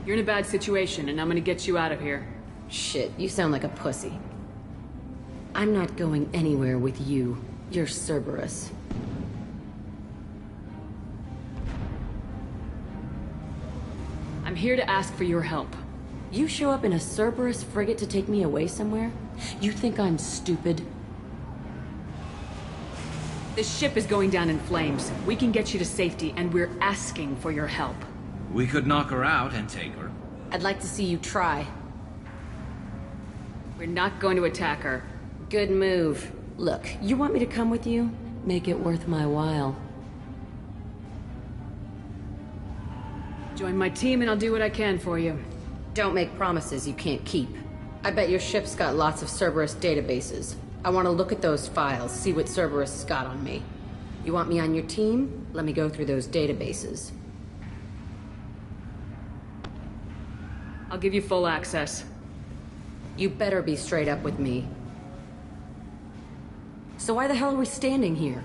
You're in a bad situation, and I'm gonna get you out of here. Shit, you sound like a pussy. I'm not going anywhere with you. You're Cerberus. I'm here to ask for your help. You show up in a Cerberus frigate to take me away somewhere? You think I'm stupid? This ship is going down in flames. We can get you to safety, and we're asking for your help. We could knock her out and take her. I'd like to see you try. We're not going to attack her. Good move. Look, you want me to come with you? Make it worth my while. Join my team and I'll do what I can for you. Don't make promises you can't keep. I bet your ship's got lots of Cerberus databases. I want to look at those files, see what Cerberus has got on me. You want me on your team? Let me go through those databases. I'll give you full access. You better be straight up with me. So why the hell are we standing here?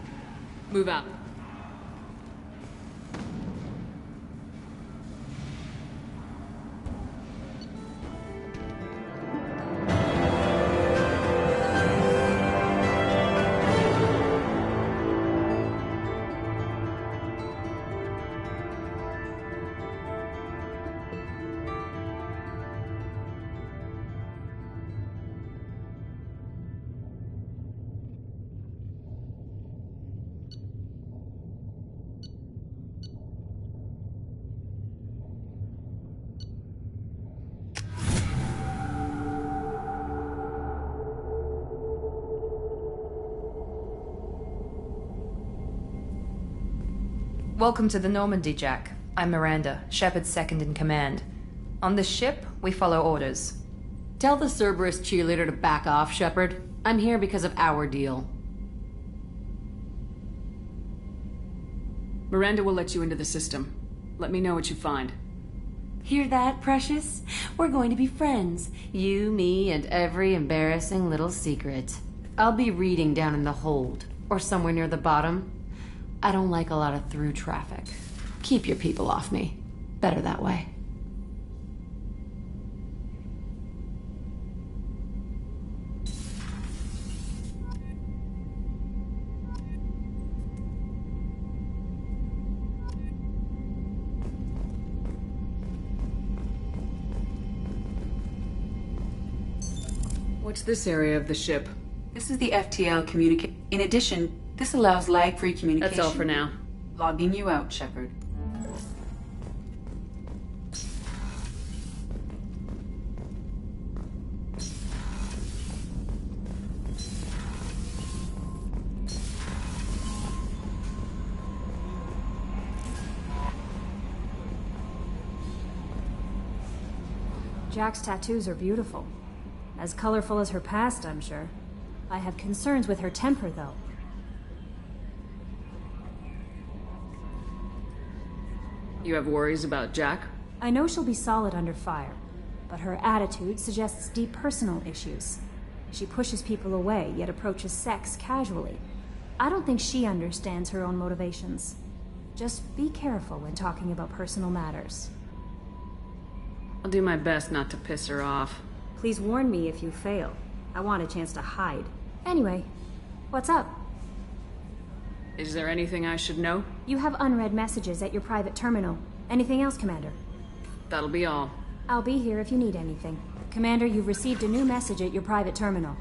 Move out. Welcome to the Normandy, Jack. I'm Miranda, Shepard's second in command. On this ship, we follow orders. Tell the Cerberus cheerleader to back off, Shepard. I'm here because of our deal. Miranda will let you into the system. Let me know what you find. Hear that, Precious? We're going to be friends. You, me, and every embarrassing little secret. I'll be reading down in the hold, or somewhere near the bottom. I don't like a lot of through traffic. Keep your people off me. Better that way. What's this area of the ship? This is the FTL communication. In addition, this allows lag-free communication. That's all for now. Logging you out, Shepard. Jack's tattoos are beautiful. As colorful as her past, I'm sure. I have concerns with her temper, though. You have worries about Jack? I know she'll be solid under fire, but her attitude suggests deep personal issues. She pushes people away, yet approaches sex casually. I don't think she understands her own motivations. Just be careful when talking about personal matters. I'll do my best not to piss her off. Please warn me if you fail. I want a chance to hide. Anyway, what's up? Is there anything I should know? You have unread messages at your private terminal. Anything else, Commander? That'll be all. I'll be here if you need anything. Commander, you've received a new message at your private terminal.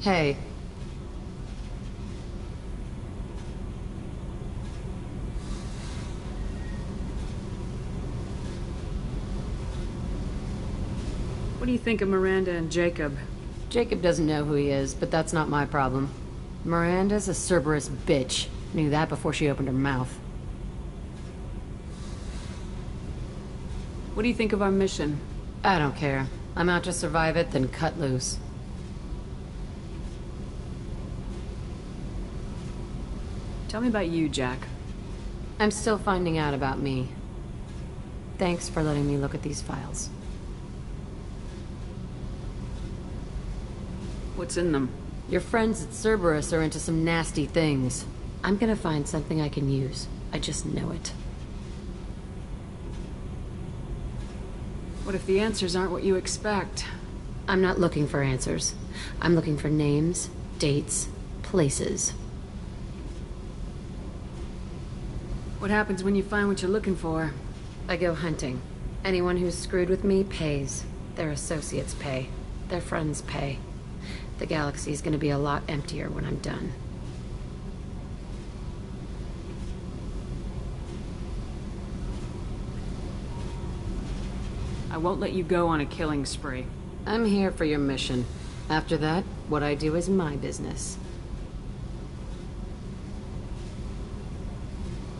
Hey. What do you think of Miranda and Jacob? Jacob doesn't know who he is, but that's not my problem. Miranda's a Cerberus bitch. Knew that before she opened her mouth. What do you think of our mission? I don't care. I'm out to survive it, then cut loose. Tell me about you, Jack. I'm still finding out about me. Thanks for letting me look at these files. What's in them? Your friends at Cerberus are into some nasty things. I'm gonna find something I can use. I just know it. What if the answers aren't what you expect? I'm not looking for answers. I'm looking for names, dates, places. What happens when you find what you're looking for? I go hunting. Anyone who's screwed with me pays. Their associates pay. Their friends pay. The galaxy's gonna be a lot emptier when I'm done. I won't let you go on a killing spree. I'm here for your mission. After that, what I do is my business.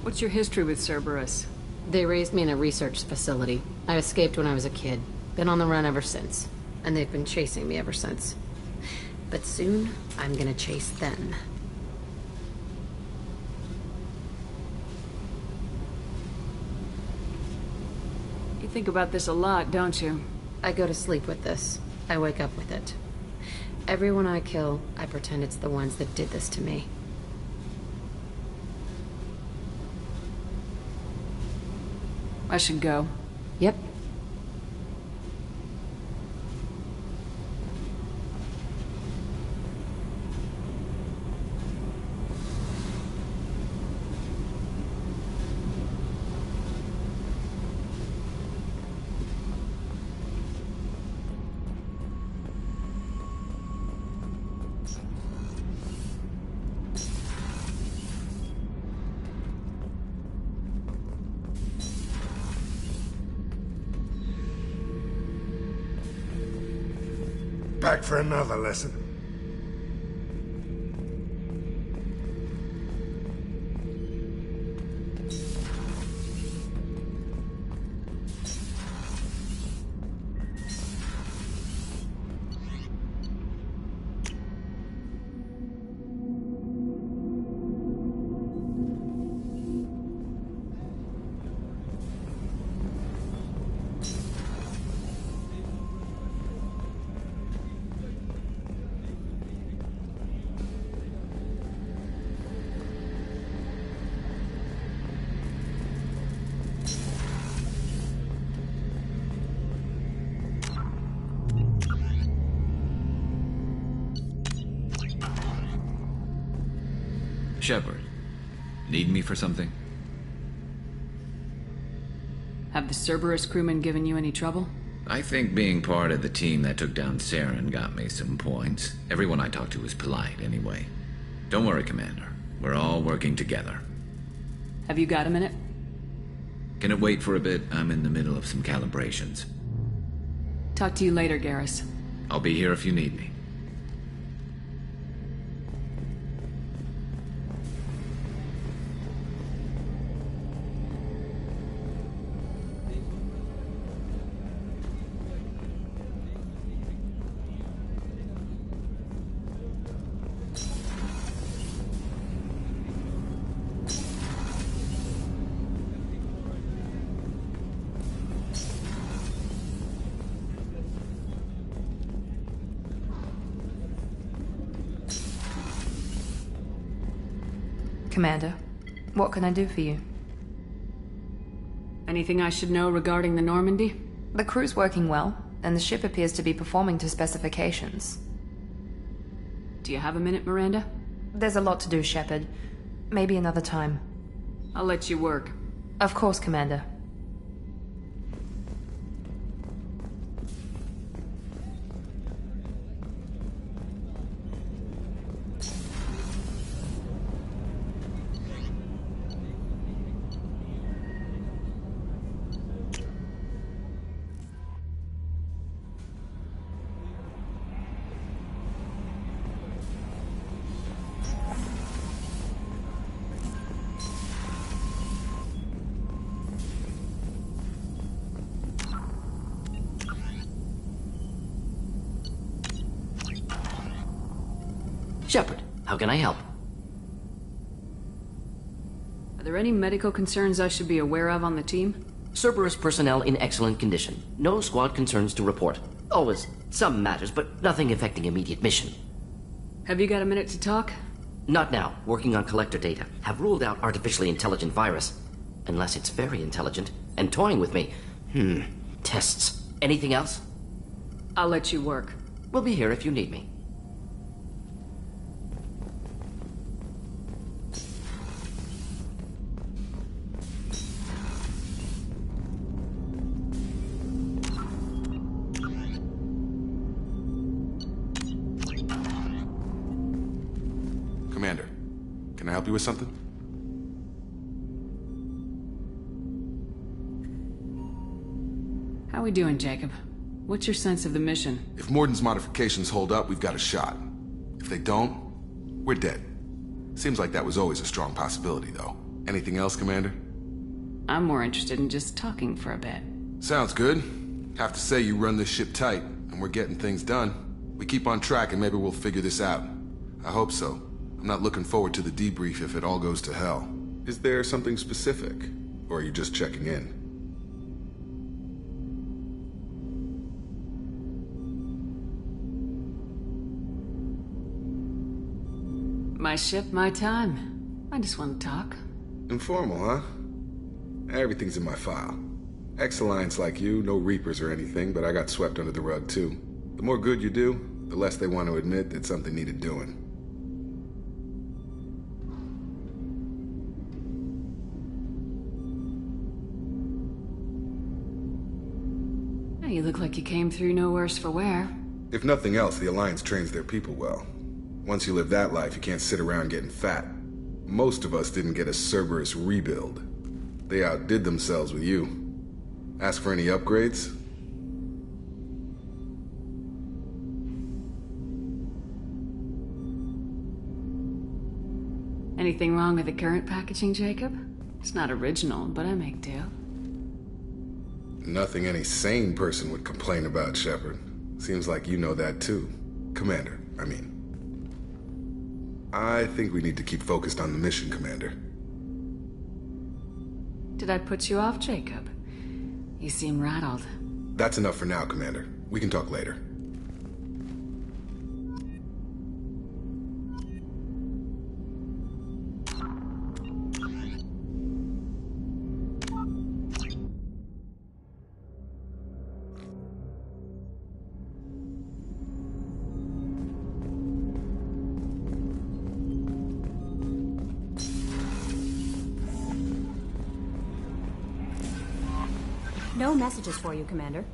What's your history with Cerberus? They raised me in a research facility. I escaped when I was a kid. Been on the run ever since. And they've been chasing me ever since. But soon, I'm gonna chase them. You think about this a lot, don't you? I go to sleep with this. I wake up with it. Everyone I kill, I pretend it's the ones that did this to me. I should go. Yep. Back for another lesson. Shepard, need me for something? Have the Cerberus crewmen given you any trouble? I think being part of the team that took down Saren got me some points. Everyone I talked to was polite, anyway. Don't worry, Commander. We're all working together. Have you got a minute? Can it wait for a bit? I'm in the middle of some calibrations. Talk to you later, Garrus. I'll be here if you need me. Commander, what can I do for you? Anything I should know regarding the Normandy? The crew's working well, and the ship appears to be performing to specifications. Do you have a minute, Miranda? There's a lot to do, Shepard. Maybe another time. I'll let you work. Of course, Commander. Shepard, how can I help? Are there any medical concerns I should be aware of on the team? Cerberus personnel in excellent condition. No squad concerns to report. Always some matters, but nothing affecting immediate mission. Have you got a minute to talk? Not now. Working on collector data. Have ruled out artificially intelligent virus. Unless it's very intelligent and toying with me. Tests. Anything else? I'll let you work. We'll be here if you need me. Commander, can I help you with something? How we doing, Jacob? What's your sense of the mission? If Morden's modifications hold up, we've got a shot. If they don't, we're dead. Seems like that was always a strong possibility, though. Anything else, Commander? I'm more interested in just talking for a bit. Sounds good. Have to say you run this ship tight, and we're getting things done. We keep on track and maybe we'll figure this out. I hope so. I'm not looking forward to the debrief if it all goes to hell. Is there something specific? Or are you just checking in? My ship, my time. I just want to talk. Informal, huh? Everything's in my file. Ex-Alliance like you, no Reapers or anything, but I got swept under the rug too. The more good you do, the less they want to admit that something needed doing. You look like you came through no worse for wear. If nothing else, the Alliance trains their people well. Once you live that life, you can't sit around getting fat. Most of us didn't get a Cerberus rebuild. They outdid themselves with you. Ask for any upgrades? Anything wrong with the current packaging, Jacob? It's not original, but I make do. Nothing any sane person would complain about, Shepard. Seems like you know that too. Commander, I mean. I think we need to keep focused on the mission, Commander. Did I put you off, Jacob? You seem rattled. That's enough for now, Commander. We can talk later. No messages for you, Commander.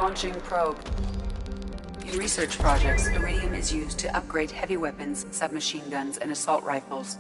Launching probe. In research projects, iridium is used to upgrade heavy weapons, submachine guns, and assault rifles.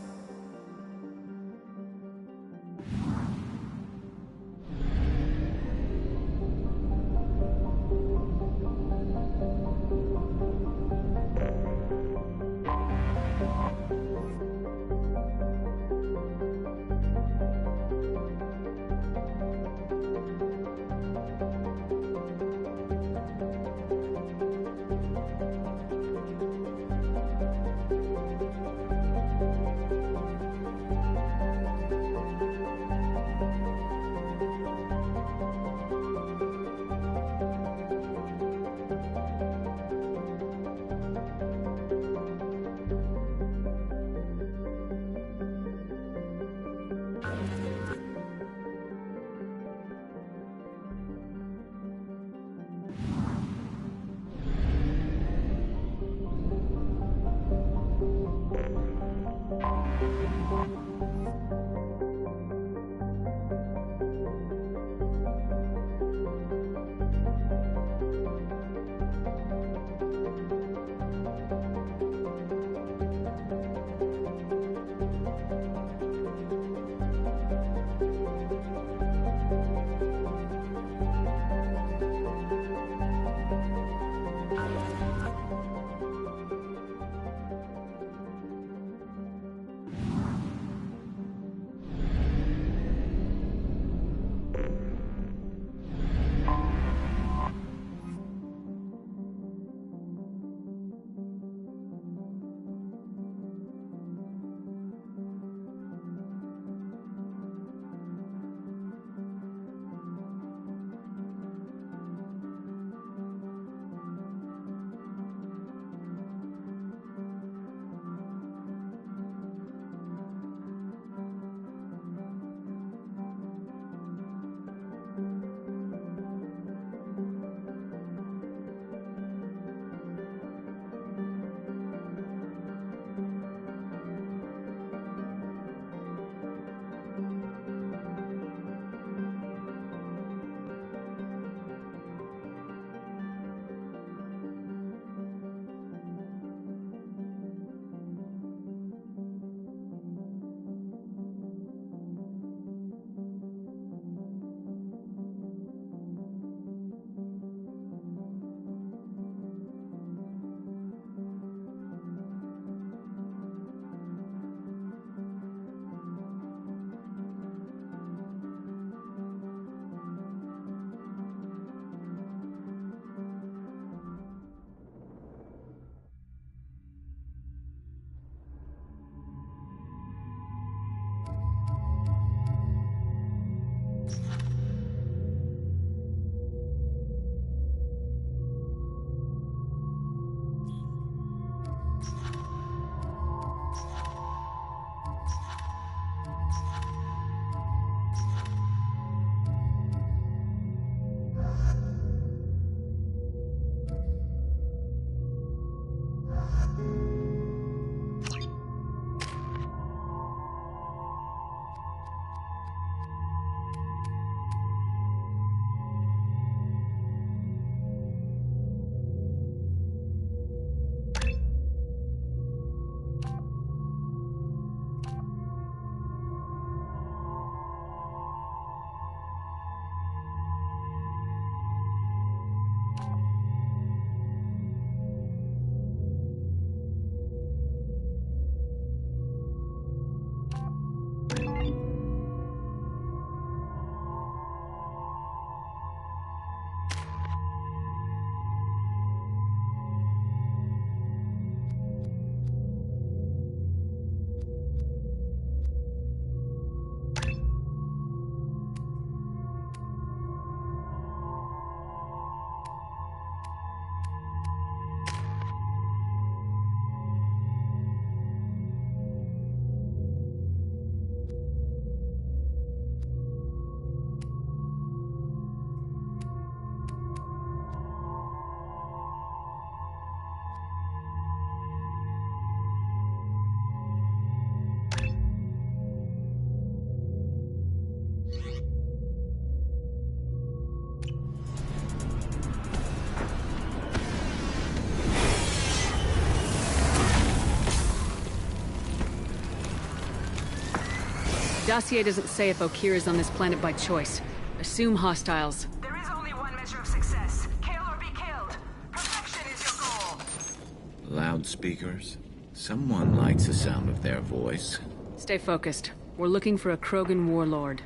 Dossier doesn't say if Okir is on this planet by choice. Assume hostiles. There is only one measure of success. Kill or be killed. Perfection is your goal. Loudspeakers? Someone likes the sound of their voice. Stay focused. We're looking for a Krogan warlord.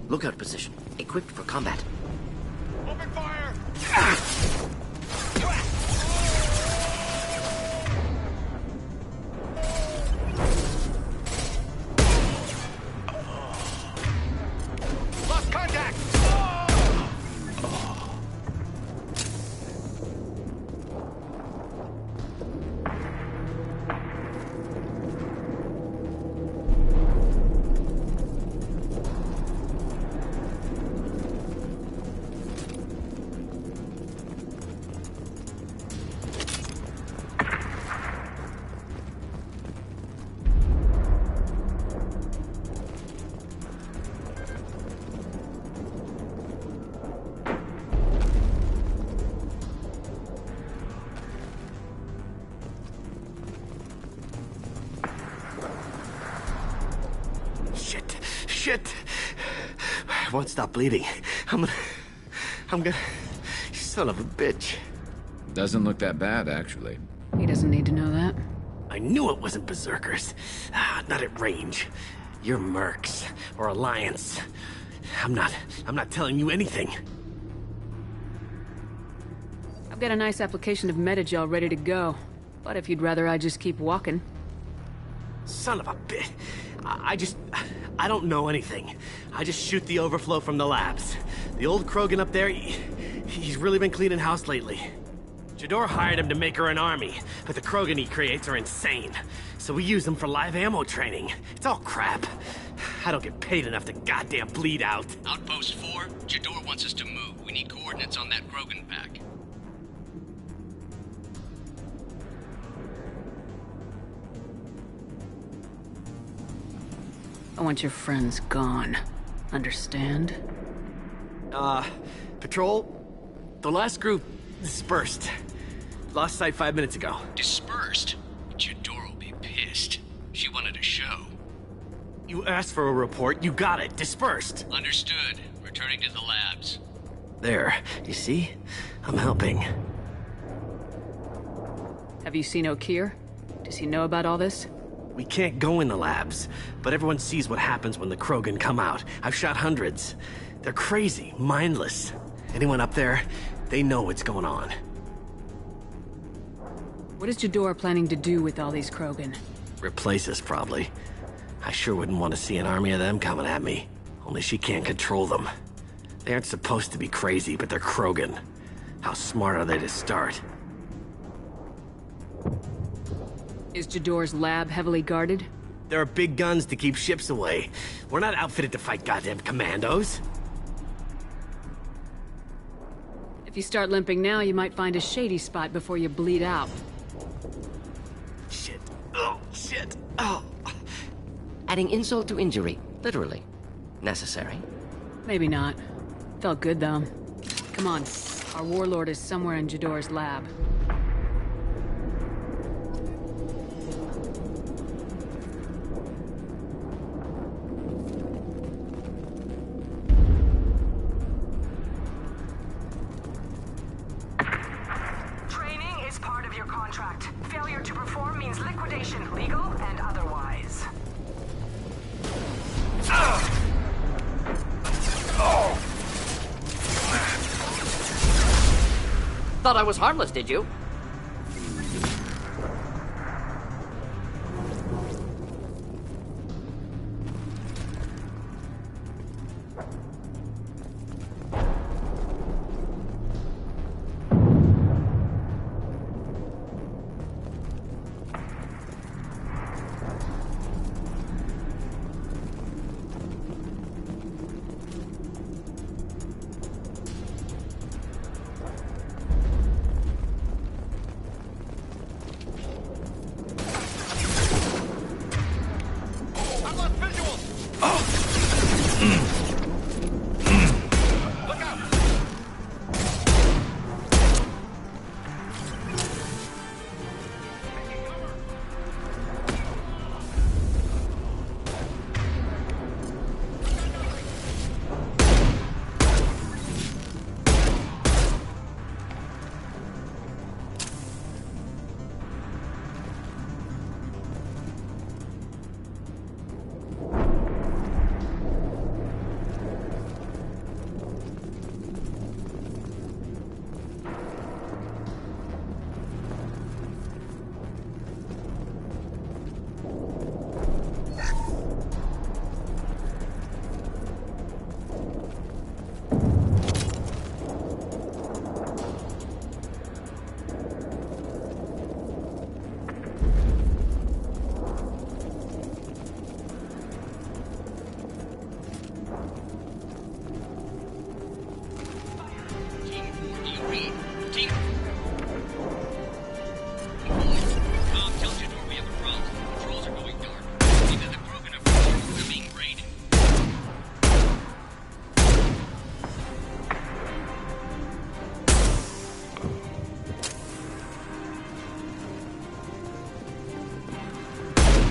Lookout position. Equipped for combat. Open fire! Lost contact! Shit! I won't stop bleeding. I'm gonna... You son of a bitch. Doesn't look that bad, actually. He doesn't need to know that. I knew it wasn't Berserkers. Not at range. You're Mercs. Or Alliance. I'm not telling you anything. I've got a nice application of metagel ready to go. But if you'd rather I just keep walking. Son of a bitch. I don't know anything. I just shoot the overflow from the labs. The old Krogan up there, he's really been cleaning house lately. Jador hired him to make her an army, but the Krogan he creates are insane. So we use them for live ammo training. It's all crap. I don't get paid enough to goddamn bleed out. Outpost 4, Jador wants us to move. We need coordinates on that Krogan pack. I want your friends gone. Understand? Patrol? The last group dispersed. Lost sight 5 minutes ago. Dispersed? Jador will be pissed. She wanted a show. You asked for a report, you got it. Dispersed. Understood. Returning to the labs. There. You see? I'm helping. Have you seen Okir? Does he know about all this? We can't go in the labs, but everyone sees what happens when the Krogan come out. I've shot hundreds. They're crazy, mindless. Anyone up there, they know what's going on. What is Jador planning to do with all these Krogan? Replace us, probably. I sure wouldn't want to see an army of them coming at me. Only she can't control them. They aren't supposed to be crazy, but they're Krogan. How smart are they to start? Is Jador's lab heavily guarded? There are big guns to keep ships away. We're not outfitted to fight goddamn commandos. If you start limping now, you might find a shady spot before you bleed out. Shit. Oh, shit. Oh. Adding insult to injury, literally. Necessary. Maybe not. Felt good, though. Come on. Our warlord is somewhere in Jador's lab. Training is part of your contract. Failure to perform means liquidation, legal and otherwise. Thought I was harmless, did you?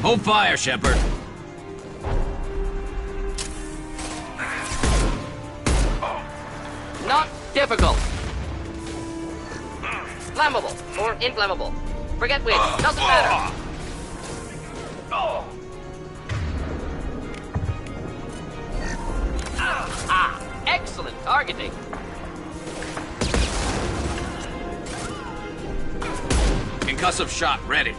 Hold fire, Shepard. Not difficult. Flammable or inflammable. Forget which, doesn't matter. Ah, excellent targeting. Concussive shot ready.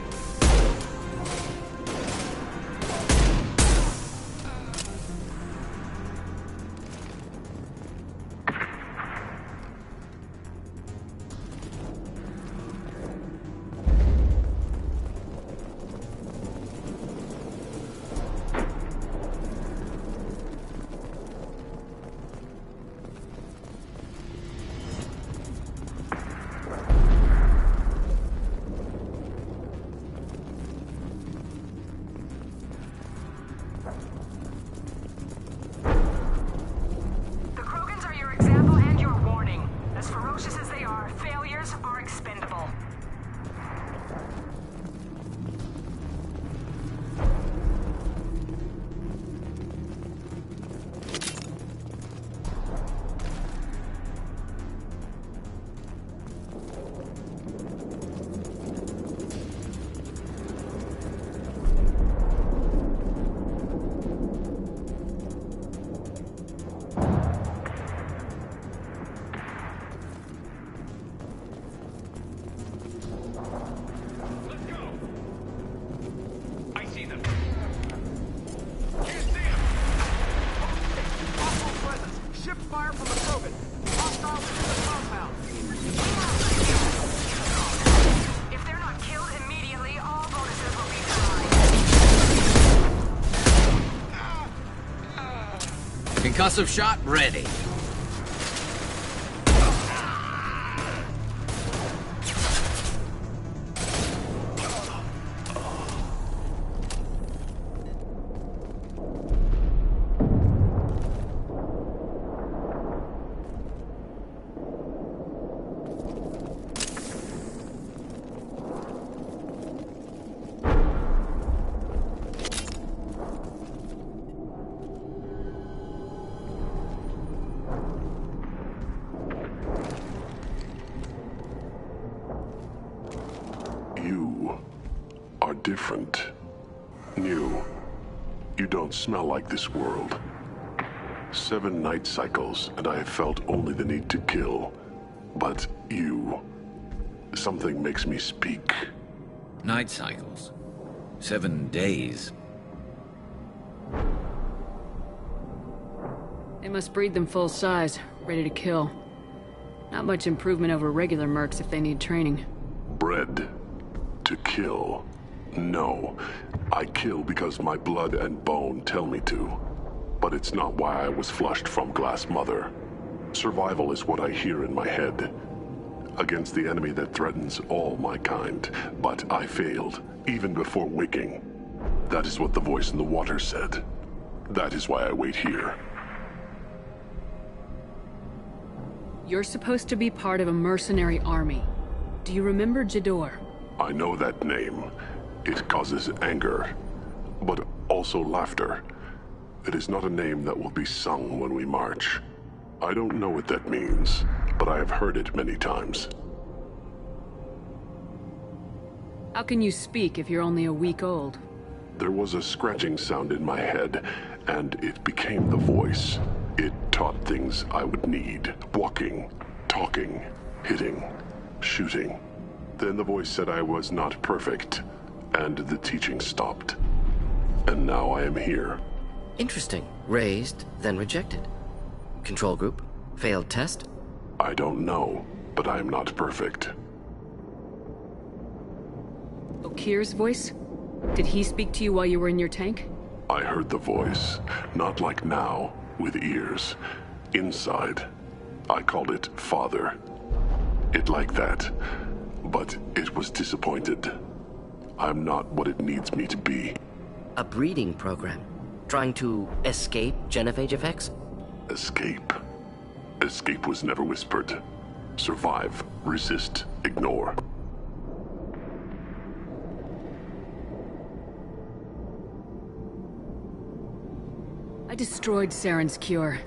Concussive shot ready. You are different. New. You don't smell like this world. 7 night cycles, and I have felt only the need to kill. But you... something makes me speak. Night cycles. 7 days. They must breed them full size, ready to kill. Not much improvement over regular mercs if they need training. Bred to kill. No. I kill because my blood and bone tell me to. But it's not why I was flushed from Glass Mother. Survival is what I hear in my head. Against the enemy that threatens all my kind. But I failed, even before waking. That is what the voice in the water said. That is why I wait here. You're supposed to be part of a mercenary army. Do you remember Jador? I know that name. It causes anger, but also laughter. It is not a name that will be sung when we march. I don't know what that means, but I have heard it many times. How can you speak if you're only a week old? There was a scratching sound in my head, and it became the voice. It taught things I would need. Walking, talking, hitting, shooting. Then the voice said I was not perfect, and the teaching stopped. And now I am here. Interesting. Raised, then rejected. Control group? Failed test? I don't know, but I am not perfect. Okir's voice? Did he speak to you while you were in your tank? I heard the voice. Not like now, with ears. Inside. I called it Father. It like that. But it was disappointed. I'm not what it needs me to be. A breeding program? Trying to escape genophage effects? Escape. Escape was never whispered. Survive, resist, ignore. I destroyed Saren's cure.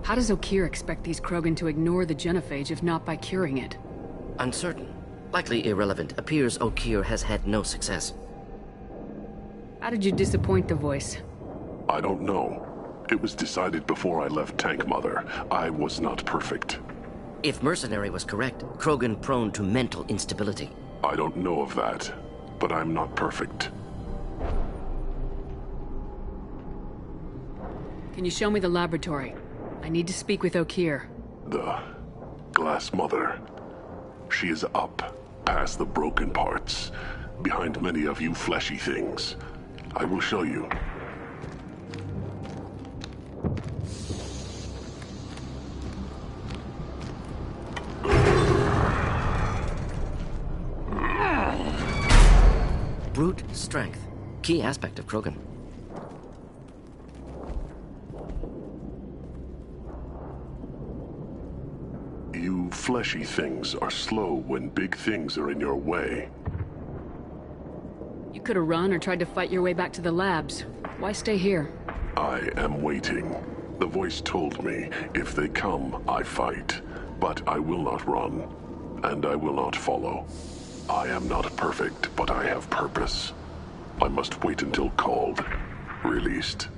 How does Okir expect these Krogan to ignore the genophage if not by curing it? Uncertain. Likely irrelevant. Appears Okir has had no success. How did you disappoint the voice? I don't know. It was decided before I left Tank Mother. I was not perfect. If Mercenary was correct, Krogan prone to mental instability. I don't know of that, but I'm not perfect. Can you show me the laboratory? I need to speak with Okir. The Glass Mother. She is up, past the broken parts, behind many of you fleshy things. I will show you. Brute strength. Key aspect of Krogan. You fleshy things are slow when big things are in your way. You could have run or tried to fight your way back to the labs. Why stay here? I am waiting. The voice told me, if they come, I fight. But I will not run, and I will not follow. I am not perfect, but I have purpose. I must wait until called, released.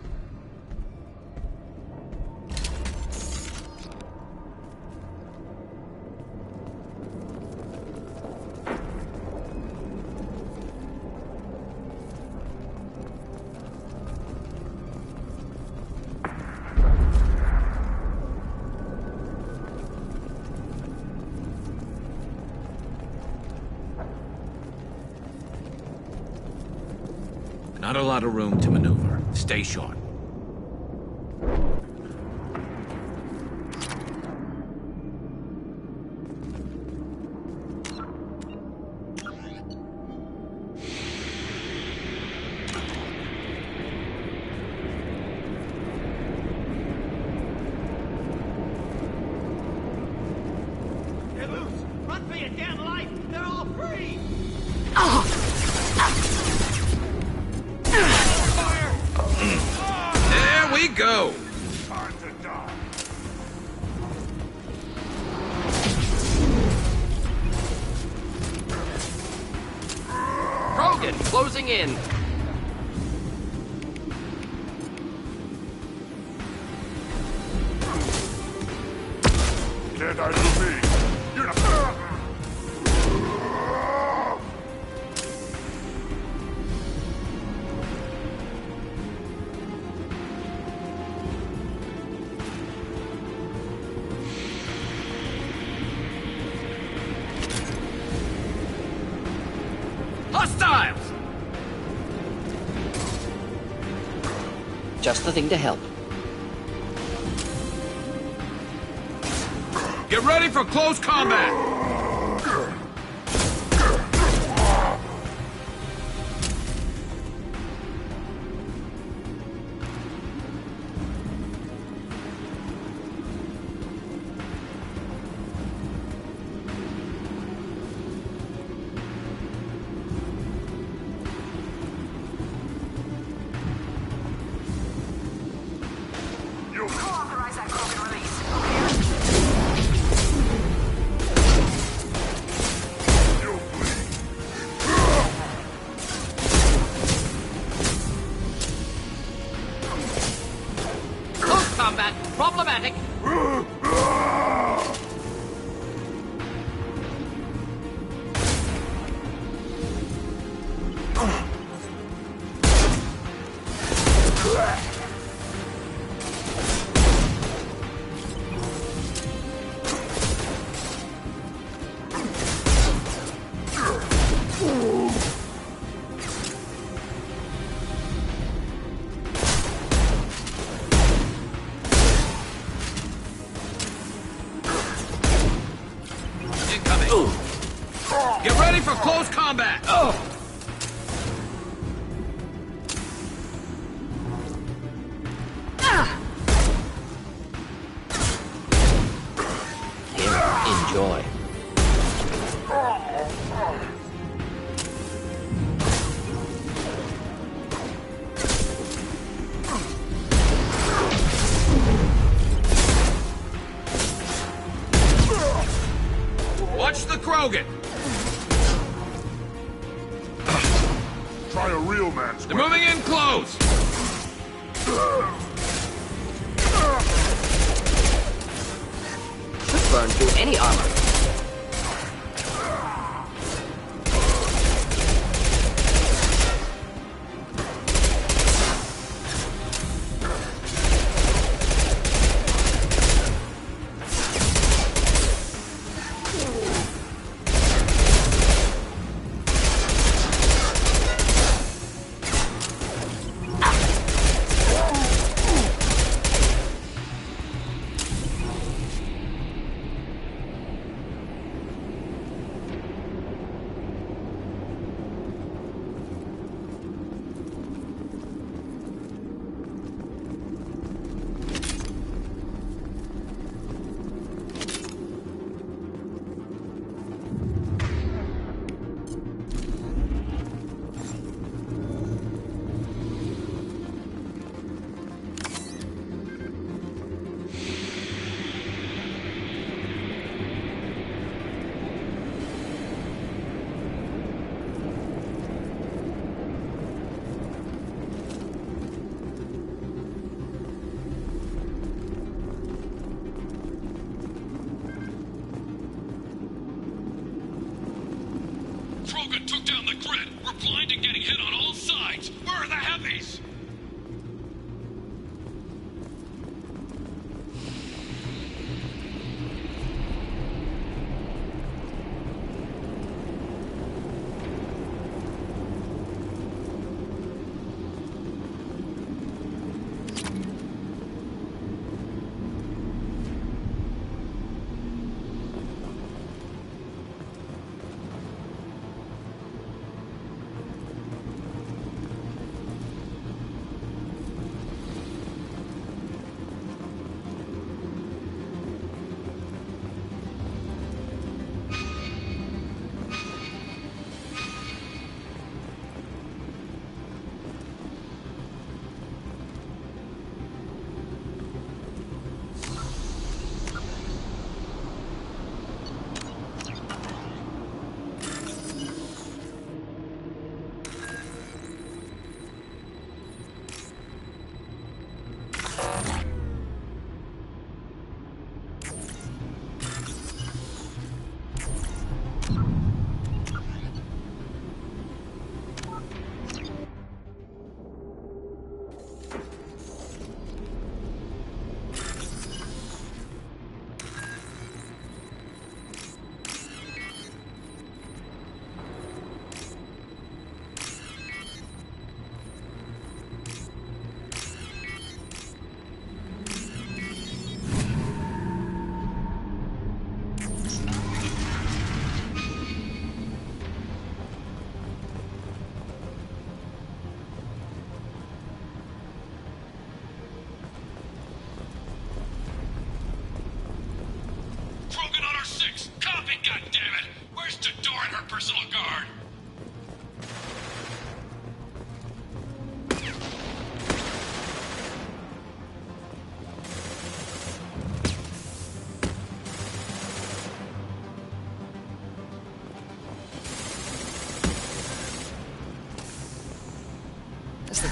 Not a lot of room to maneuver. Stay short. go! Time to die. Krogan, closing in. Can't idle me. You're not... Hostiles! Just the thing to help. Get ready for close combat! Authorize that Krogan release. Close combat, problematic. Incoming! Get ready for close combat! Enjoy. Watch the Krogan! Try a real man's They're moving in close! Should burn through any armor. Krogan took down the grid. We're blind and getting hit on all sides. Where are the heavies?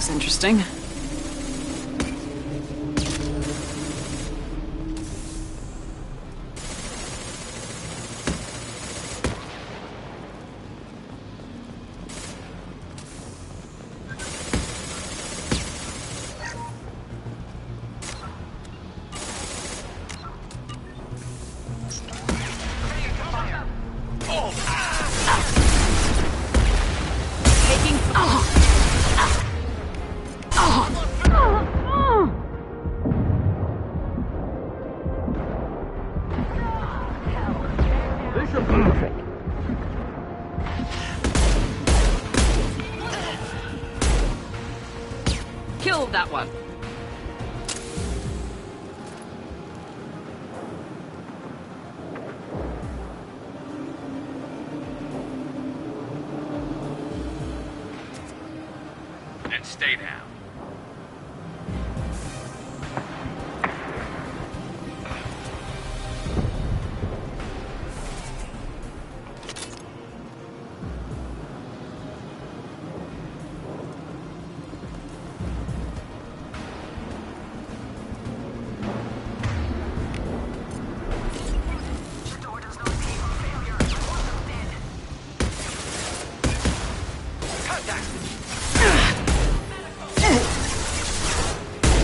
looks interesting. Kill that one. And stay down.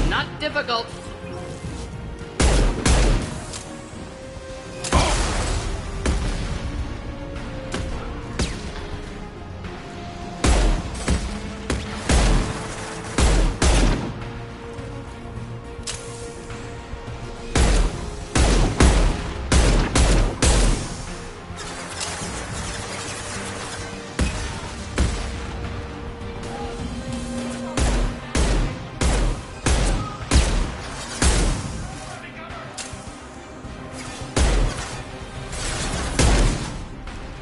Not difficult.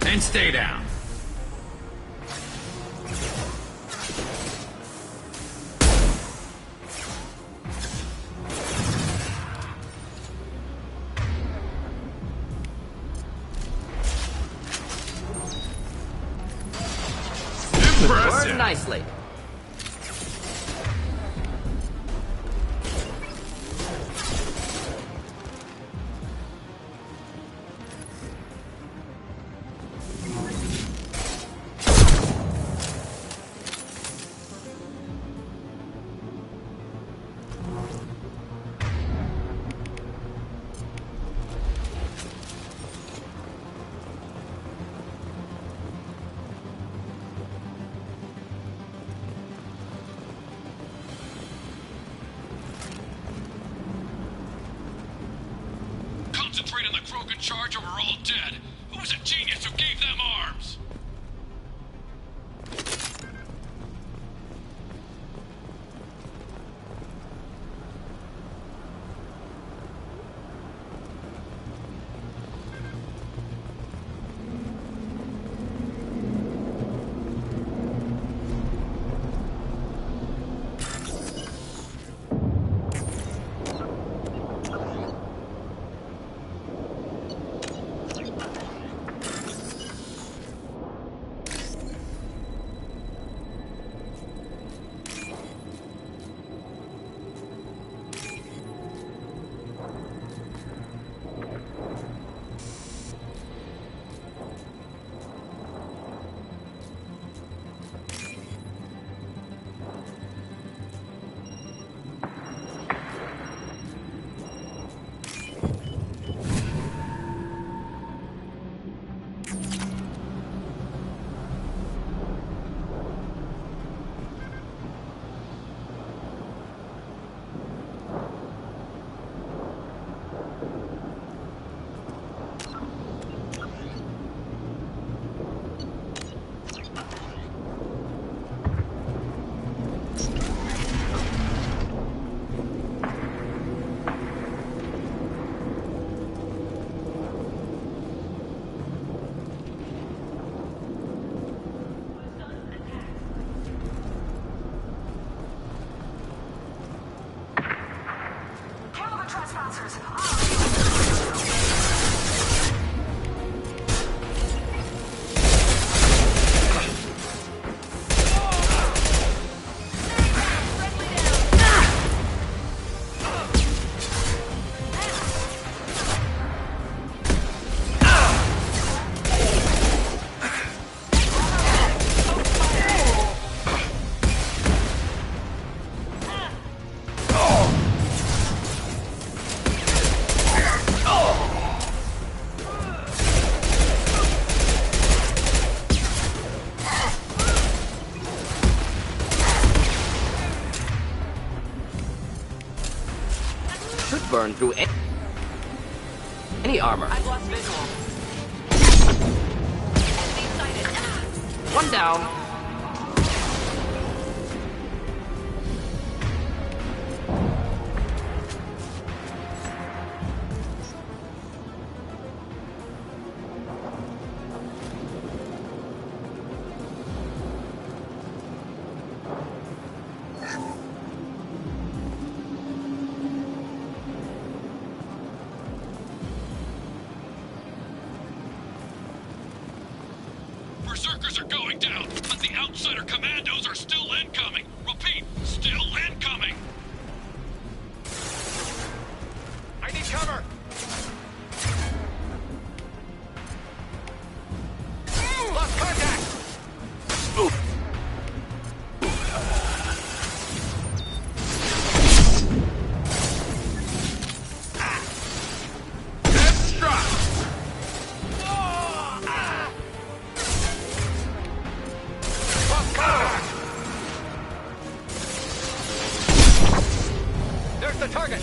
And stay down. Worked nicely. Concentrate on the Krogan charge or we're all dead. Who was a genius who gave them arms? should burn through any armor. I've lost visual. One down. Berserkers are going down, but the outsider commandos are still incoming. Repeat, still incoming. I need cover. Lost contact. There's the target!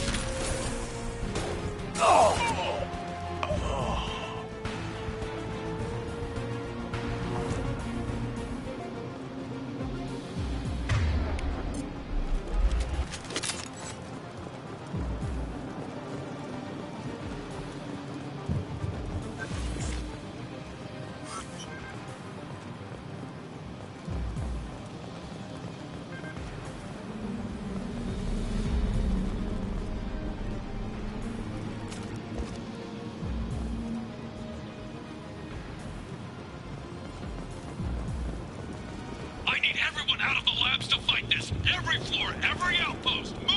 I need everyone out of the labs to fight this! Every floor, every outpost, move!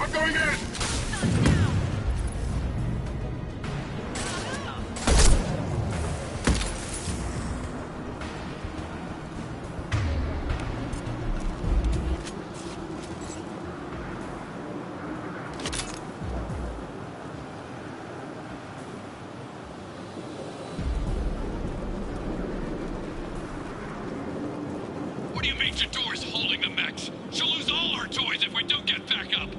I'm going in! What do you mean Jador's holding the mechs? She'll lose all our toys if we don't get back up!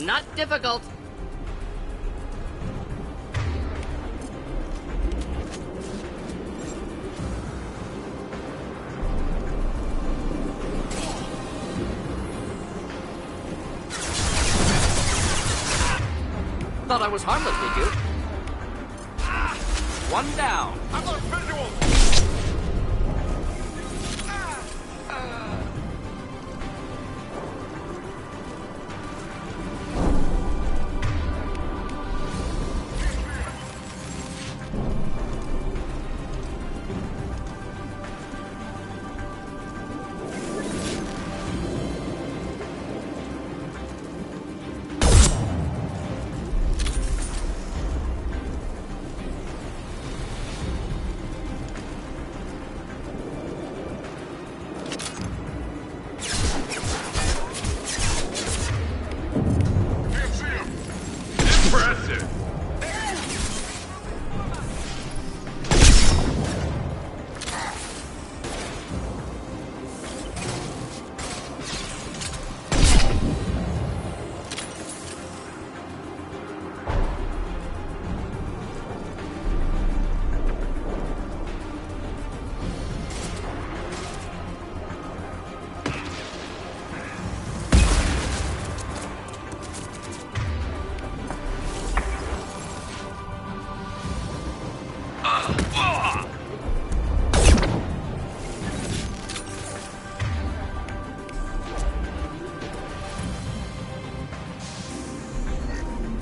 Not difficult. Thought I was harmless, did you? One down. I've got visual. Impressive.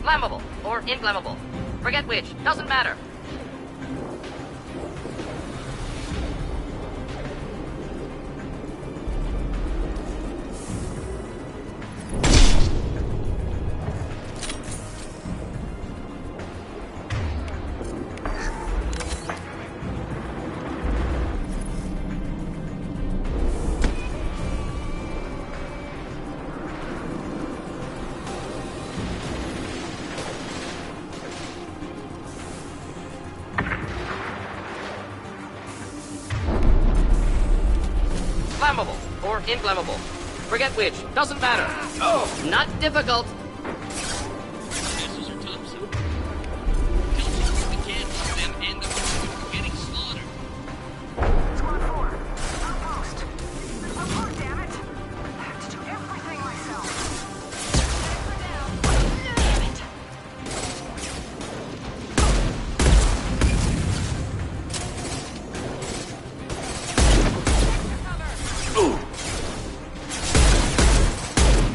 Flammable or inflammable. Forget which. Doesn't matter. Flammable or inflammable. Forget which. Doesn't matter. Oh, not difficult. Missiles are top secret. Tell me if we can't put them and the crew are getting slaughtered. Squad 4, outpost. Support, damn it. I have to do everything myself. Damn it.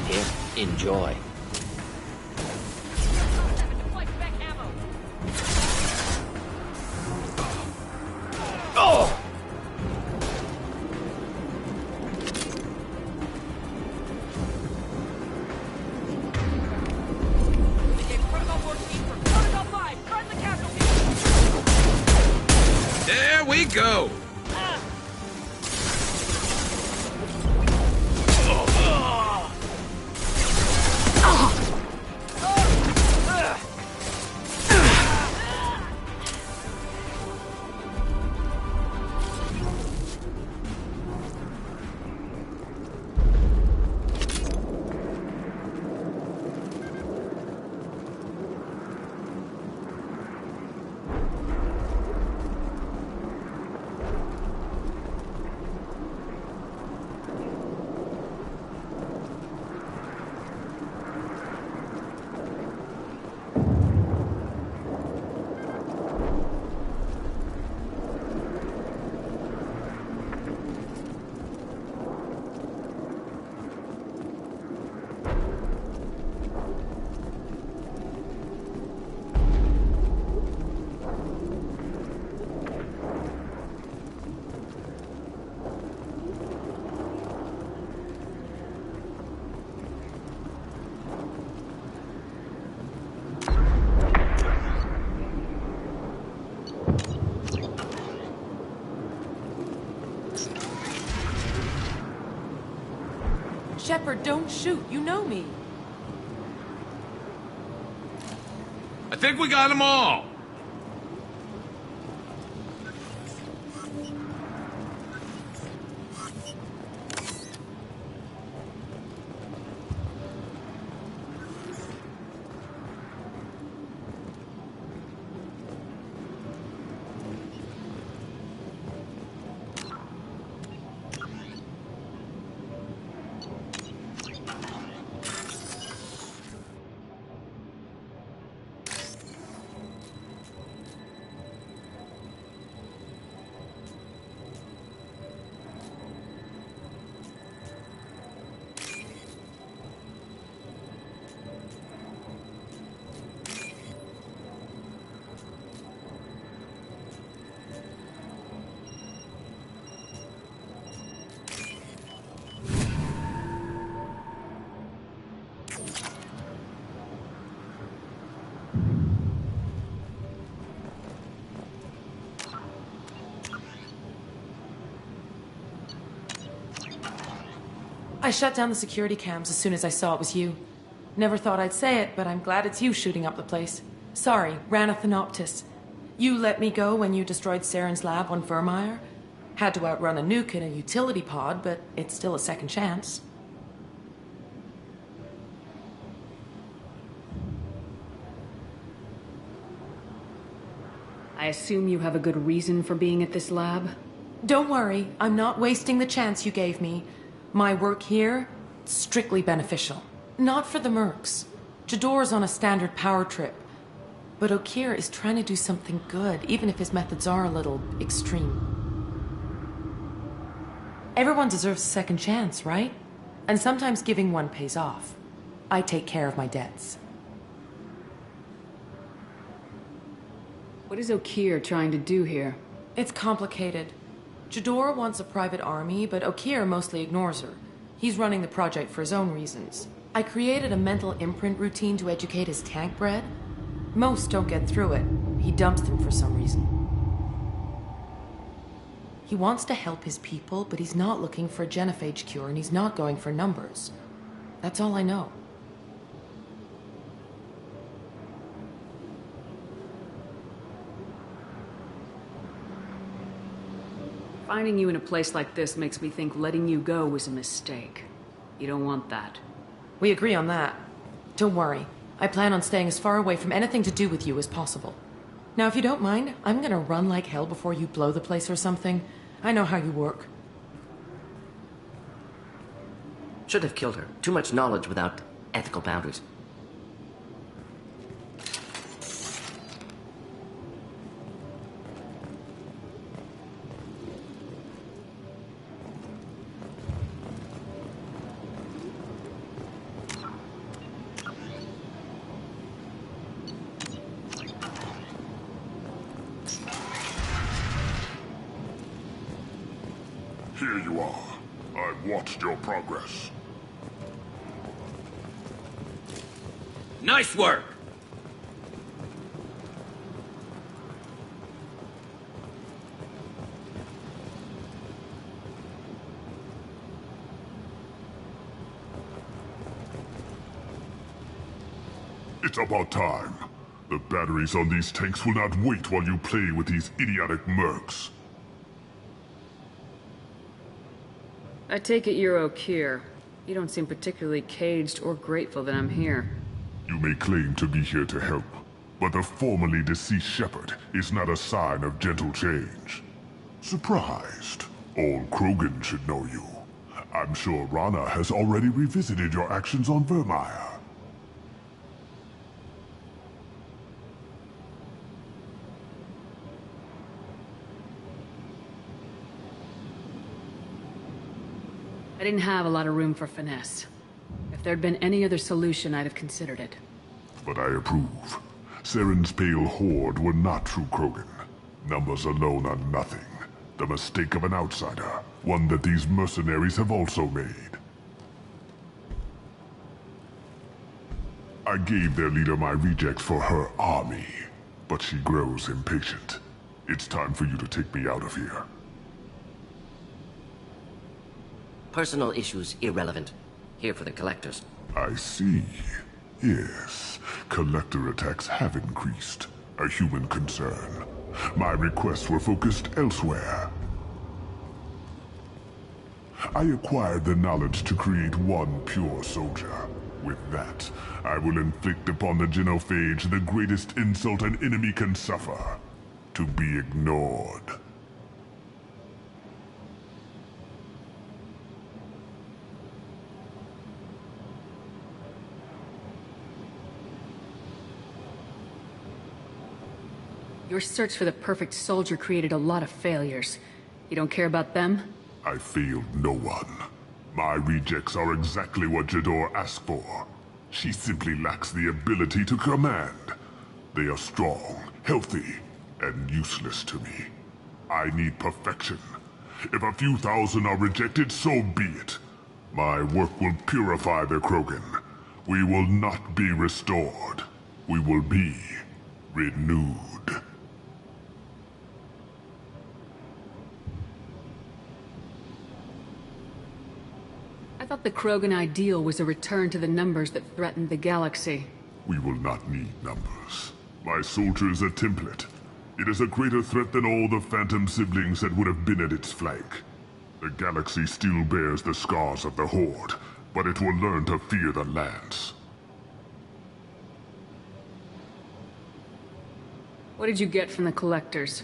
Here, enjoy. Oh! There we go. Shepard, don't shoot. You know me. I think we got them all. I shut down the security cams as soon as I saw it was you. Never thought I'd say it, but I'm glad it's you shooting up the place. Sorry, ran a Thanoptis. You let me go when you destroyed Saren's lab on Vermeer. Had to outrun a nuke in a utility pod, but it's still a second chance. I assume you have a good reason for being at this lab? Don't worry, I'm not wasting the chance you gave me. My work here, strictly beneficial. Not for the mercs. Jador's on a standard power trip. But Okeer is trying to do something good, even if his methods are a little extreme. Everyone deserves a second chance, right? And sometimes giving one pays off. I take care of my debts. What is Okeer trying to do here? It's complicated. Jador wants a private army, but Okeer mostly ignores her. He's running the project for his own reasons. I created a mental imprint routine to educate his tank bred. Most don't get through it. He dumps them for some reason. He wants to help his people, but he's not looking for a genophage cure, and he's not going for numbers. That's all I know. Finding you in a place like this makes me think letting you go was a mistake. You don't want that. We agree on that. Don't worry. I plan on staying as far away from anything to do with you as possible. Now, if you don't mind, I'm gonna run like hell before you blow the place or something. I know how you work. Should have killed her. Too much knowledge without ethical boundaries. Here you are. I've watched your progress. Nice work! It's about time. The batteries on these tanks will not wait while you play with these idiotic mercs. I take it you're Okeer. You don't seem particularly caged or grateful that I'm here. You may claim to be here to help, but the formerly deceased shepherd is not a sign of gentle change. Surprised? All Krogan should know you. I'm sure Rana has already revisited your actions on Vermeer. I didn't have a lot of room for finesse. If there'd been any other solution, I'd have considered it. But I approve. Saren's pale horde were not true Krogan. Numbers alone are nothing. The mistake of an outsider. One that these mercenaries have also made. I gave their leader my rejects for her army, but she grows impatient. It's time for you to take me out of here. Personal issues irrelevant. Here for the collectors. I see. Yes, collector attacks have increased. A human concern. My requests were focused elsewhere. I acquired the knowledge to create one pure soldier. With that, I will inflict upon the genophage the greatest insult an enemy can suffer. To be ignored. Your search for the perfect soldier created a lot of failures. You don't care about them? I failed no one. My rejects are exactly what Jador asked for. She simply lacks the ability to command. They are strong, healthy, and useless to me. I need perfection. If a few thousand are rejected, so be it. My work will purify the Krogan. We will not be restored. We will be renewed. I thought the Krogan ideal was a return to the numbers that threatened the galaxy. We will not need numbers. My soldier is a template. It is a greater threat than all the Phantom siblings that would have been at its flank. The galaxy still bears the scars of the Horde, but it will learn to fear the Lance. What did you get from the Collectors?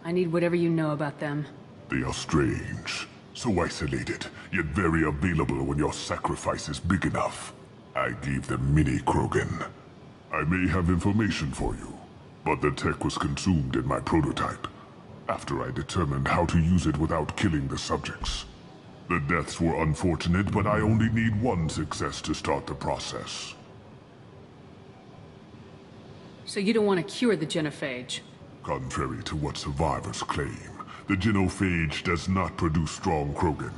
I need whatever you know about them. They are strange. So isolated, yet very available when your sacrifice is big enough. I gave them mini Krogan. I may have information for you, but the tech was consumed in my prototype, after I determined how to use it without killing the subjects. The deaths were unfortunate, but I only need one success to start the process. So you don't want to cure the genophage? Contrary to what survivors claim, the genophage does not produce strong Krogan.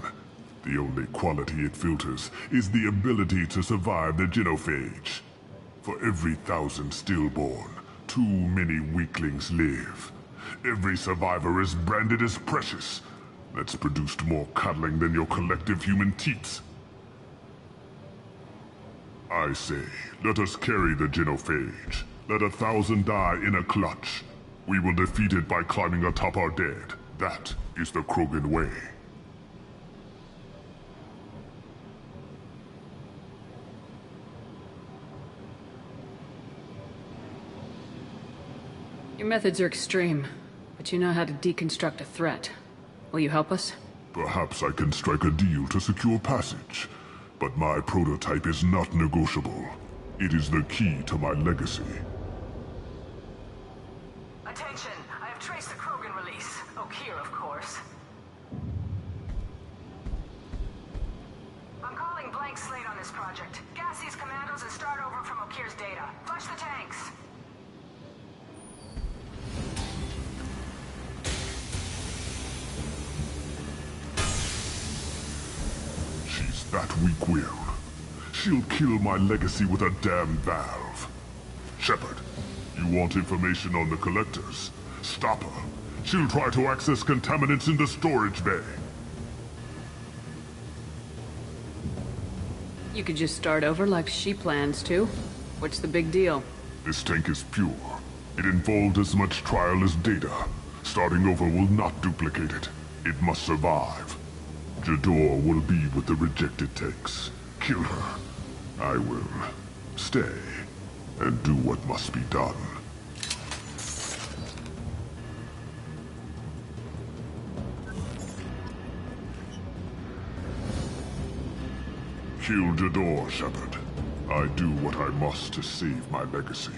The only quality it filters is the ability to survive the genophage. For every 1,000 stillborn, too many weaklings live. Every survivor is branded as precious. That's produced more cuddling than your collective human teats. I say, let us carry the genophage. Let 1,000 die in a clutch. We will defeat it by climbing atop our dead. That is the Krogan way. Your methods are extreme, but you know how to deconstruct a threat. Will you help us? Perhaps I can strike a deal to secure passage, but my prototype is not negotiable. It is the key to my legacy. Attention! I have traced the Krogan release. Okier, of course. I'm calling blank slate on this project. Gas these commandos and start over from Okier's data. Flush the tanks! She's that weak-willed. She'll kill my legacy with a damn valve. Shepard, you want information on the Collectors? Stop her. She'll try to access contaminants in the storage bay. You could just start over like she plans to. What's the big deal? This tank is pure. It involved as much trial as data. Starting over will not duplicate it. It must survive. Jador will be with the rejected tanks. Kill her. I will stay and do what must be done. Kill Jador, Shepard. I do what I must to save my legacy.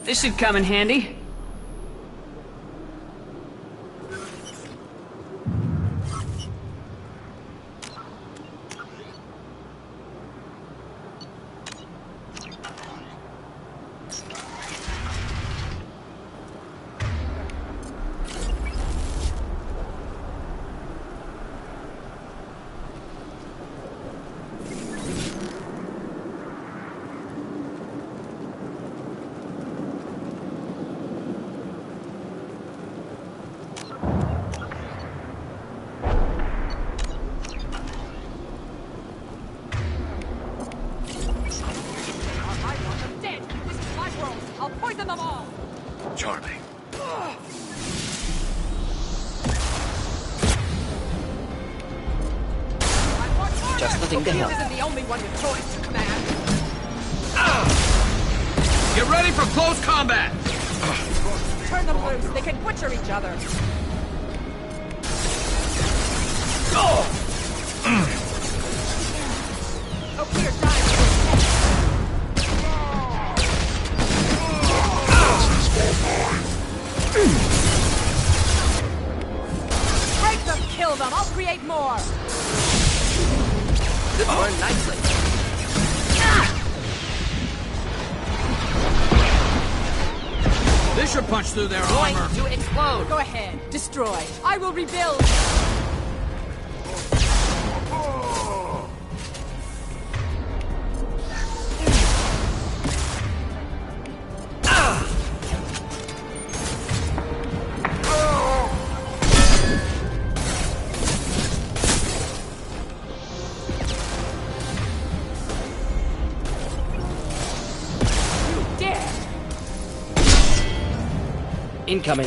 This should come in handy. Isn't the only one with choice to command. Get ready for close combat! Turn them loose. They can butcher each other. Okier dies. Break them, kill them. I'll create more. pressure punch through their Going armor. to explode. Go ahead. Destroy. I will rebuild. Incoming.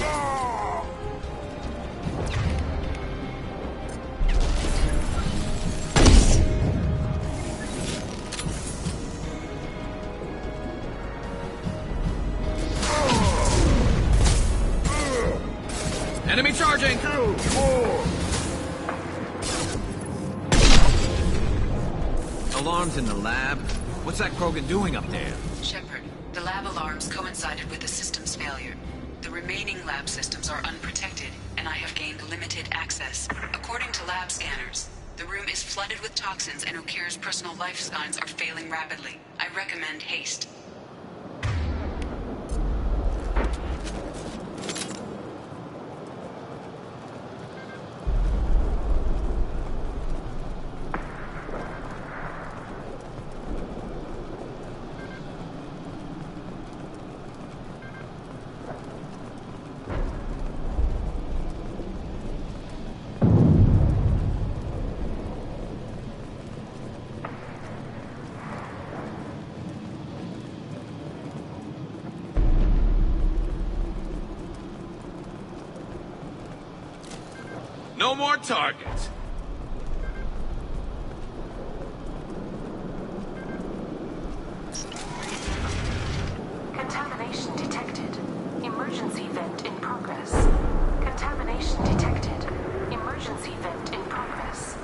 Enemy charging! Alarms in the lab? What's that Krogan doing up there? Shepard, the lab alarms coincided with the system's failure. The remaining lab systems are unprotected, and I have gained limited access. According to lab scanners, the room is flooded with toxins and Okir's personal life signs are failing rapidly. I recommend haste. No more targets. Contamination detected. Emergency vent in progress. Contamination detected. Emergency vent in progress.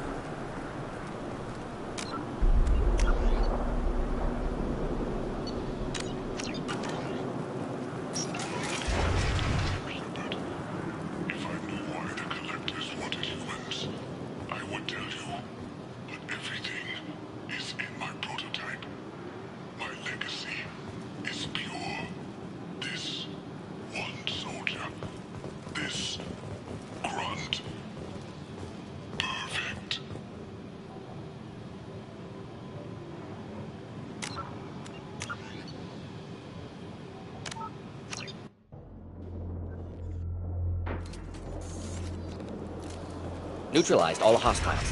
Neutralized all hostiles.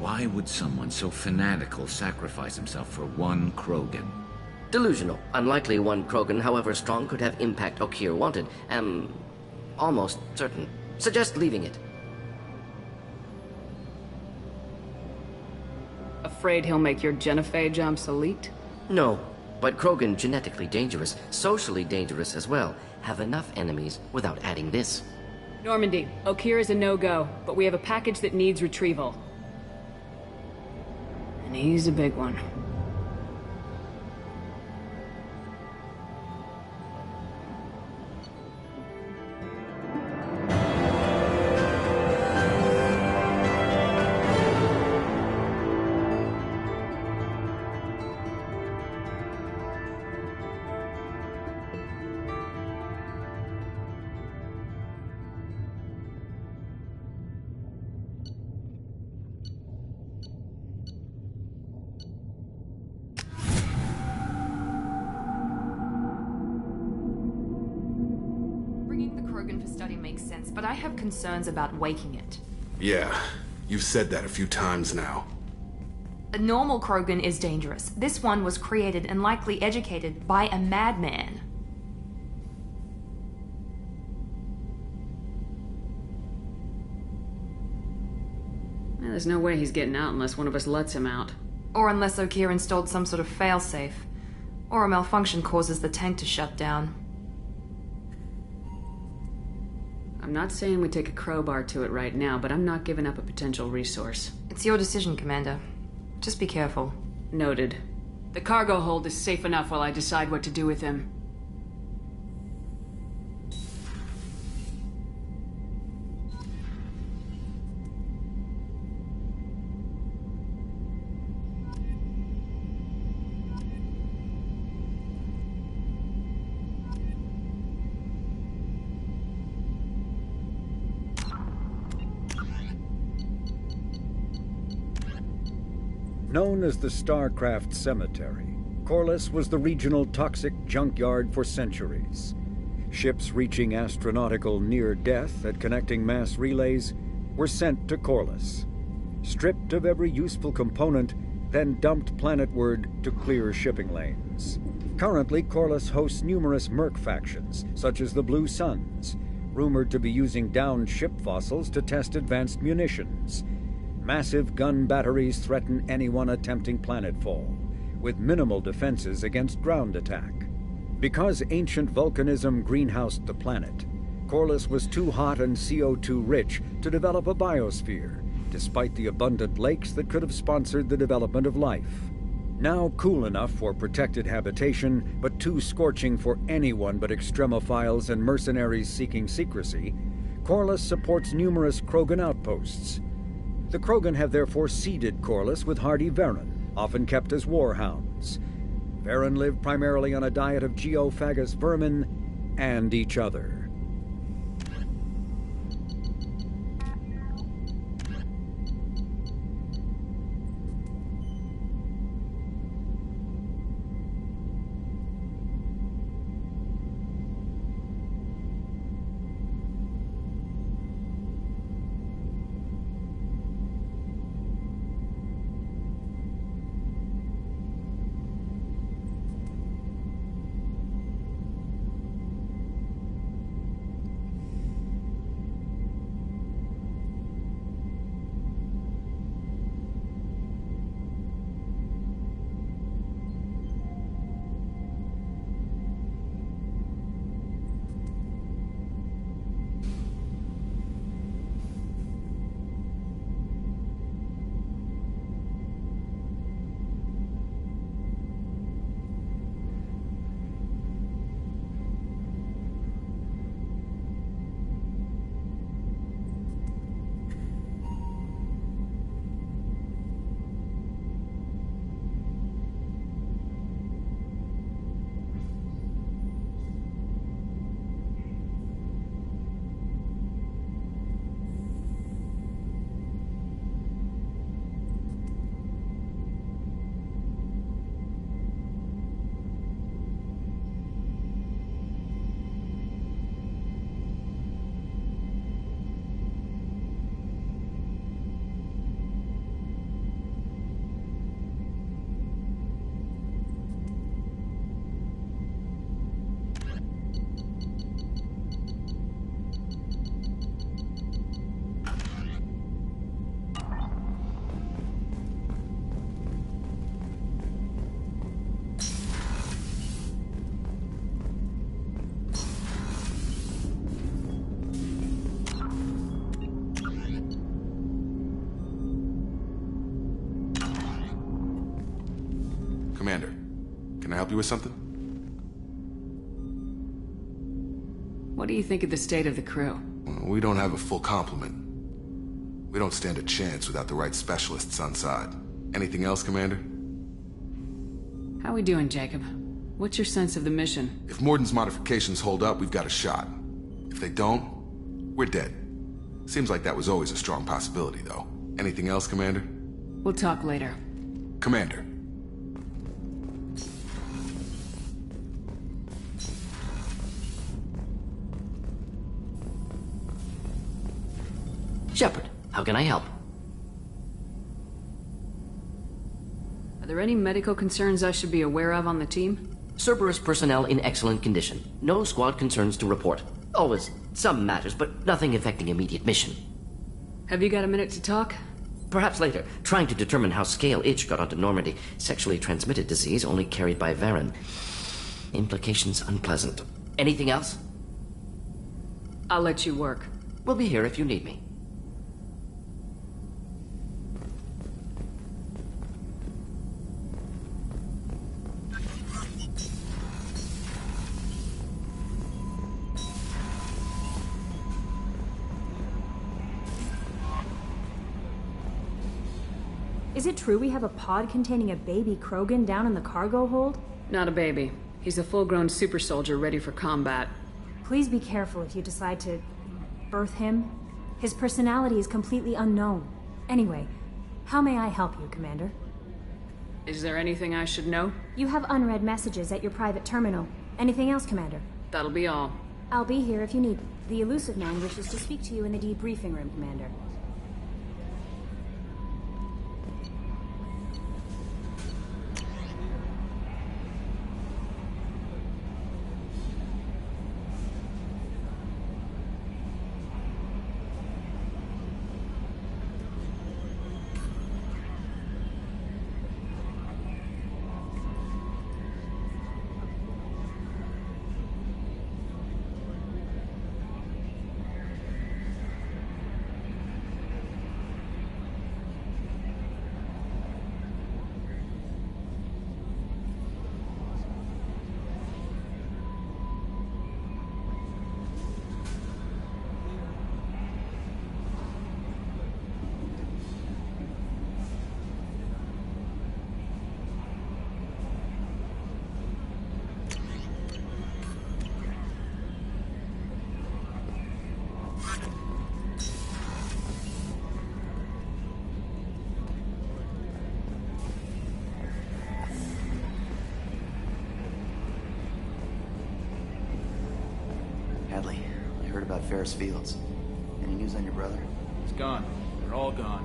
Why would someone so fanatical sacrifice himself for one Krogan? Delusional. Unlikely one Krogan, however strong, could have impact Okir wanted. Am almost certain. Suggest leaving it. Afraid he'll make your genophage obsolete? No, but Krogan, genetically dangerous, socially dangerous as well, have enough enemies without adding this. Normandy, Okir is a no-go, but we have a package that needs retrieval. And he's a big one. Bringing the Krogan for study makes sense, but I have concerns about waking it. Yeah, You've said that a few times now. A normal Krogan is dangerous. This one was created and likely educated by a madman. There's no way he's getting out unless one of us lets him out. Or unless Okier installed some sort of failsafe. Or a malfunction causes the tank to shut down. I'm not saying we take a crowbar to it right now, but I'm not giving up a potential resource. It's your decision, Commander. Just be careful. Noted. The cargo hold is safe enough while I decide what to do with him. Known as the Starcraft Cemetery, Corliss was the regional toxic junkyard for centuries. Ships reaching astronautical near-death at connecting mass relays were sent to Corliss, stripped of every useful component, then dumped planetward to clear shipping lanes. Currently, Corliss hosts numerous merc factions, such as the Blue Suns, rumored to be using downed ship fossils to test advanced munitions. Massive gun batteries threaten anyone attempting planetfall, with minimal defenses against ground attack. Because ancient volcanism greenhoused the planet, Corliss was too hot and CO2 rich to develop a biosphere, despite the abundant lakes that could have sponsored the development of life. Now cool enough for protected habitation, but too scorching for anyone but extremophiles and mercenaries seeking secrecy, Corliss supports numerous Krogan outposts. The Krogan have therefore seeded Corliss with hardy Varen, often kept as warhounds. Varen live primarily on a diet of geophagous vermin and each other. Commander, can I help you with something? What do you think of the state of the crew? We don't have a full complement. We don't stand a chance without the right specialists on side. Anything else, Commander? How we doing, Jacob? What's your sense of the mission? If Morden's modifications hold up, we've got a shot. If they don't, we're dead. Seems like that was always a strong possibility, though. Anything else, Commander? We'll talk later. Commander. Shepard, how can I help? there any medical concerns I should be aware of on the team? Cerberus personnel in excellent condition. No squad concerns to report. Always some matters, but nothing affecting immediate mission. Have you got a minute to talk? Perhaps later. Trying to determine how scale itch got onto Normandy. Sexually transmitted disease only carried by Varen. Implications unpleasant. Anything else? I'll let you work. We'll be here if you need me. Is it true we have a pod containing a baby Krogan down in the cargo hold? Not a baby. He's a full-grown super soldier ready for combat. Please be careful if you decide to birth him. His personality is completely unknown. Anyway, how may I help you, Commander? Is there anything I should know? You have unread messages at your private terminal. Anything else, Commander? That'll be all. I'll be here if you need me. The elusive man wishes to speak to you in the debriefing room, Commander. Ferris Fields. Any news on your brother? He's gone. They're all gone.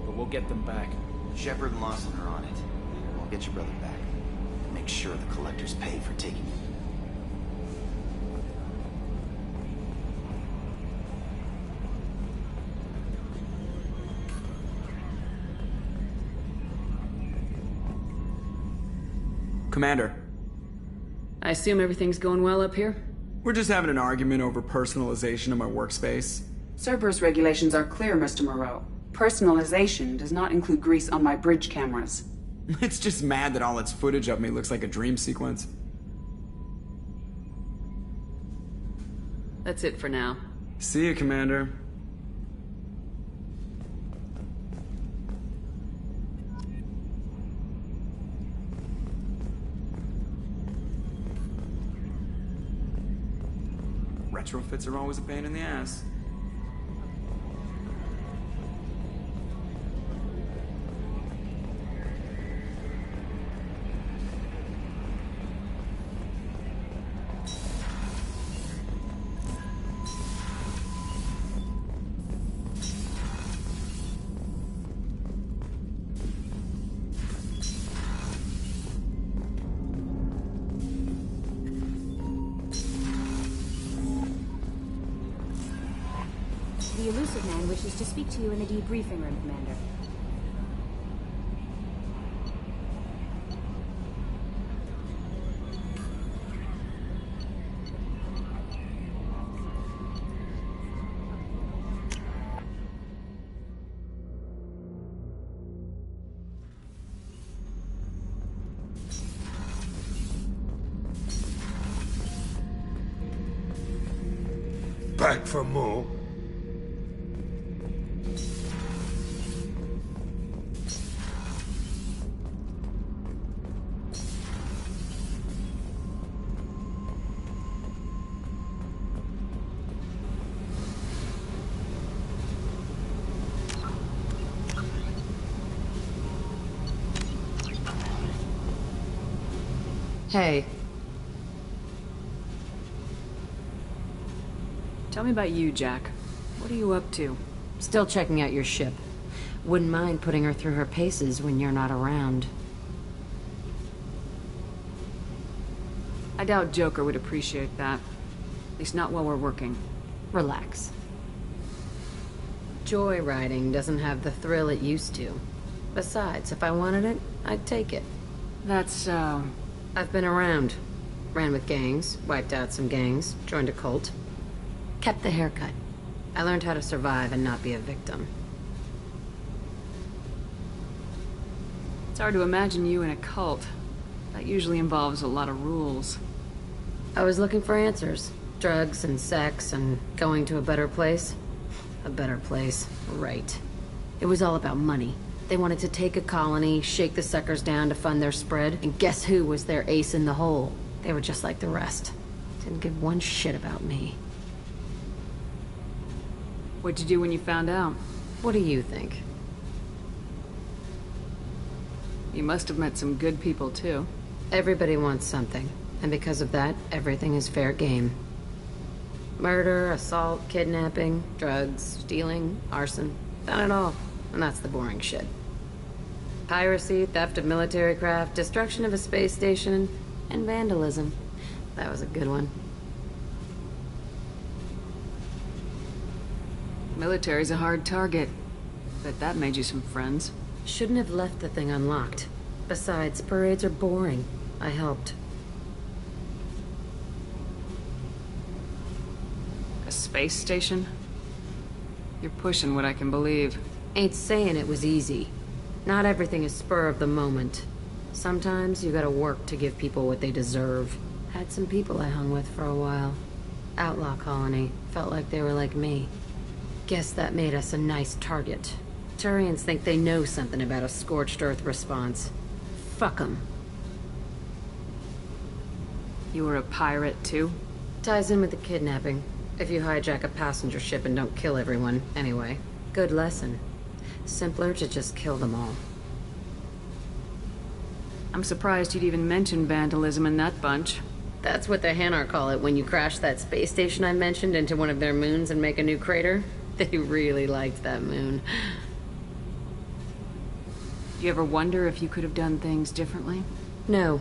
But we'll get them back. Shepard and Lawson are on it. We'll get your brother back. Make sure the collectors pay for taking him. Commander. I assume everything's going well up here? We're just having an argument over personalization of my workspace. Cerberus regulations are clear, Mr. Moreau. Personalization does not include grease on my bridge cameras. It's just mad that all its footage of me looks like a dream sequence. That's it for now. See you, Commander. Retrofits are always a pain in the ass. The elusive man wishes to speak to you in the debriefing room, Commander. Back for more? Hey. Tell me about you, Jack. What are you up to? Still checking out your ship. Wouldn't mind putting her through her paces when you're not around. I doubt Joker would appreciate that. At least not while we're working. Relax. Joyriding doesn't have the thrill it used to. Besides, if I wanted it, I'd take it. That's so... I've been around. Ran with gangs, wiped out some gangs, joined a cult. Kept the haircut. I learned how to survive and not be a victim. It's hard to imagine you in a cult. That usually involves a lot of rules. I was looking for answers. Drugs and sex and going to a better place. A better place, right. It was all about money. They wanted to take a colony, shake the suckers down to fund their spread, and guess who was their ace in the hole? They were just like the rest. Didn't give one shit about me. What'd you do when you found out? What do you think? You must have met some good people, too. Everybody wants something, and because of that, everything is fair game. Murder, assault, kidnapping, drugs, stealing, arson. Done it all. And that's the boring shit. Piracy, theft of military craft, destruction of a space station, and vandalism. That was a good one. Military's a hard target. Bet that made you some friends. Shouldn't have left the thing unlocked. Besides, parades are boring. I helped. A space station? You're pushing what I can believe. Ain't saying it was easy. Not everything is spur of the moment. Sometimes you gotta work to give people what they deserve. Had some people I hung with for a while. Outlaw colony. Felt like they were like me. Guess that made us a nice target. Turians think they know something about a scorched earth response. Fuck 'em. You were a pirate, too? Ties in with the kidnapping. If you hijack a passenger ship and don't kill everyone, anyway. Good lesson. Simpler to just kill them all. I'm surprised you'd even mention vandalism in that bunch. That's what the Hanar call it when you crash that space station I mentioned into one of their moons and make a new crater. They really liked that moon. Do you ever wonder if you could have done things differently? No.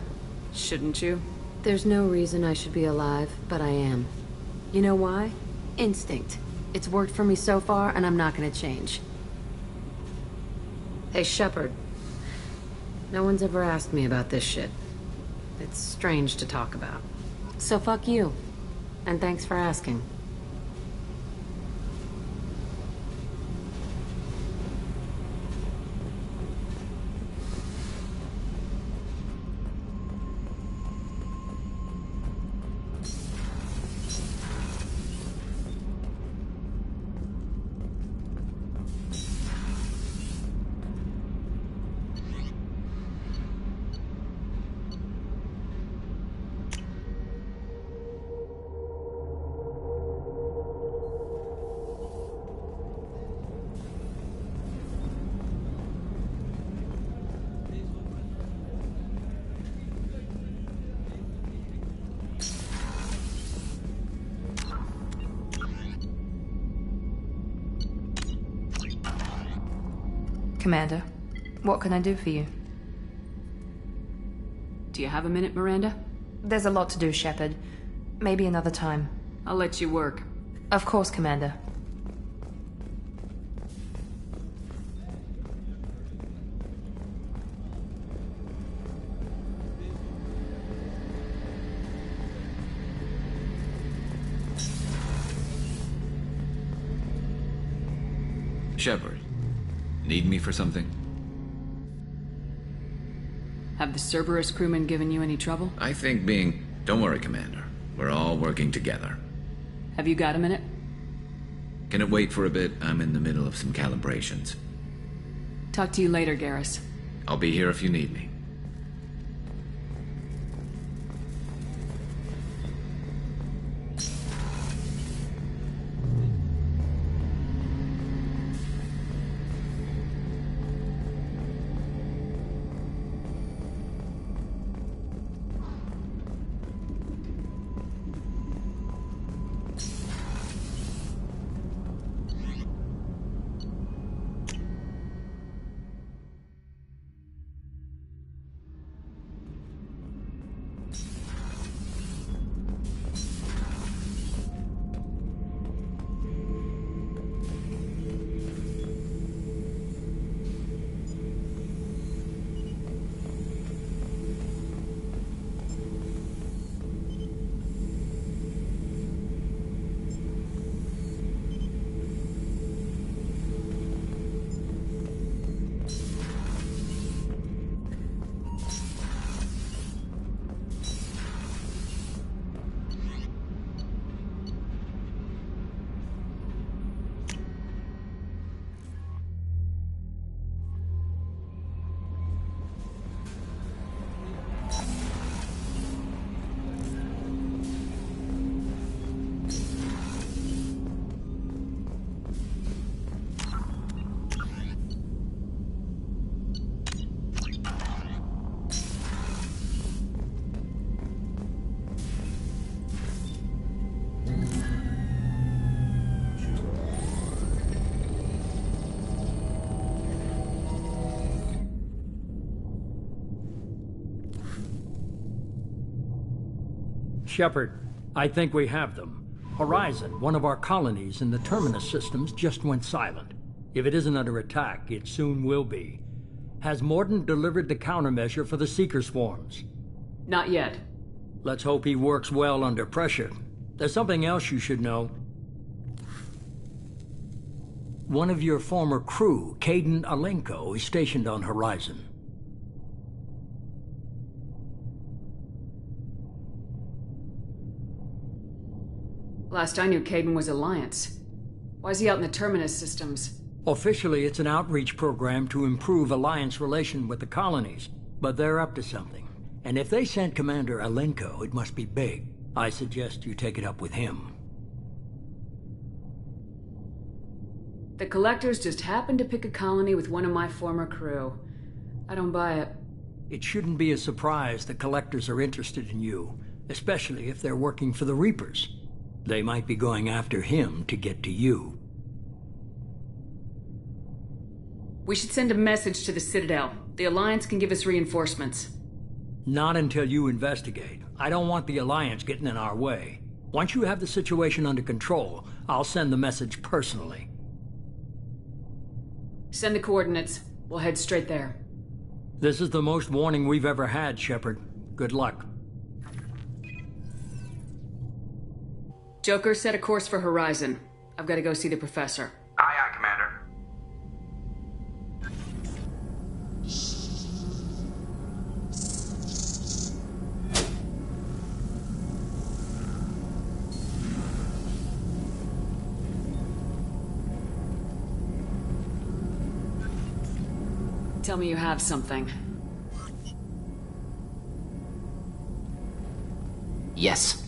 Shouldn't you? There's no reason I should be alive, but I am. You know why? Instinct. It's worked for me so far, and I'm not gonna change. Hey, Shepard. No one's ever asked me about this shit. It's strange to talk about. So fuck you. And thanks for asking. Commander, what can I do for you? Do you have a minute, Miranda? There's a lot to do, Shepard. Maybe another time. I'll let you work. Of course, Commander. Shepard, need me for something? Have the Cerberus crewmen given you any trouble? I think being... Don't worry, Commander. We're all working together. Have you got a minute? Can it wait for a bit? I'm in the middle of some calibrations. Talk to you later, Garrus. I'll be here if you need me. Shepard, I think we have them. Horizon, one of our colonies in the Terminus systems, just went silent. If it isn't under attack, it soon will be. Has Mordin delivered the countermeasure for the Seeker swarms? Not yet. Let's hope he works well under pressure. There's something else you should know. One of your former crew, Kaidan Alenko, is stationed on Horizon. Last I knew, Kaidan was Alliance. Why is he out in the Terminus systems? Officially, it's an outreach program to improve Alliance relation with the colonies, but they're up to something. And if they sent Commander Alenko, it must be big. I suggest you take it up with him. The Collectors just happened to pick a colony with one of my former crew. I don't buy it. It shouldn't be a surprise the Collectors are interested in you, especially if they're working for the Reapers. They might be going after him to get to you. We should send a message to the Citadel. The Alliance can give us reinforcements. Not until you investigate. I don't want the Alliance getting in our way. Once you have the situation under control, I'll send the message personally. Send the coordinates. We'll head straight there. This is the most warning we've ever had, Shepard. Good luck. Joker, set a course for Horizon. I've got to go see the Professor. Aye, aye, Commander. Tell me you have something. Yes.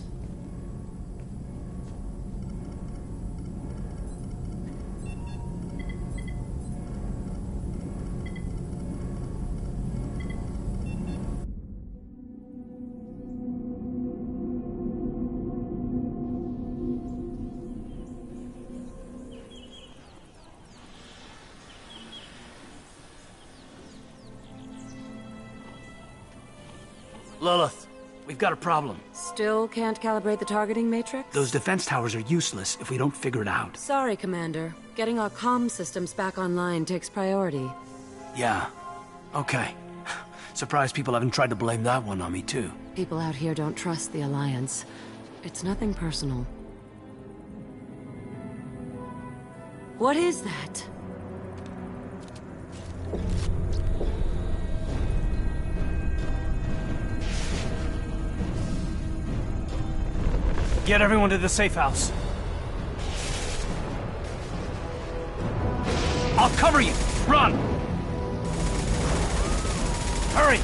Lilith, we've got a problem. Still can't calibrate the targeting matrix? Those defense towers are useless if we don't figure it out. Sorry, Commander. Getting our comm systems back online takes priority. Yeah. Okay. Surprised people haven't tried to blame that one on me, too. People out here don't trust the Alliance. It's nothing personal. What is that? Get everyone to the safe house. I'll cover you! Run! Hurry!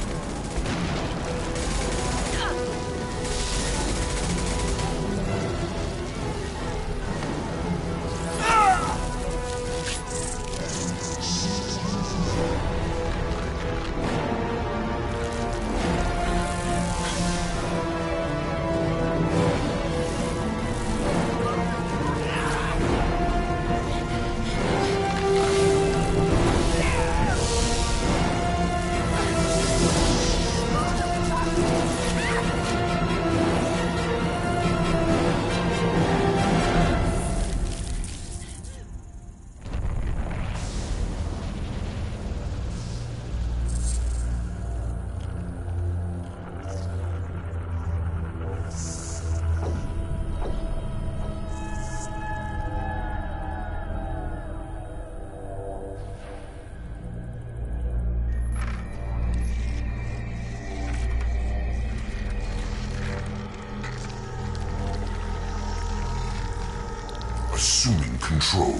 Assuming control.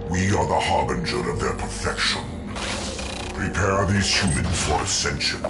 We are the harbinger of their perfection. Prepare these humans for ascension.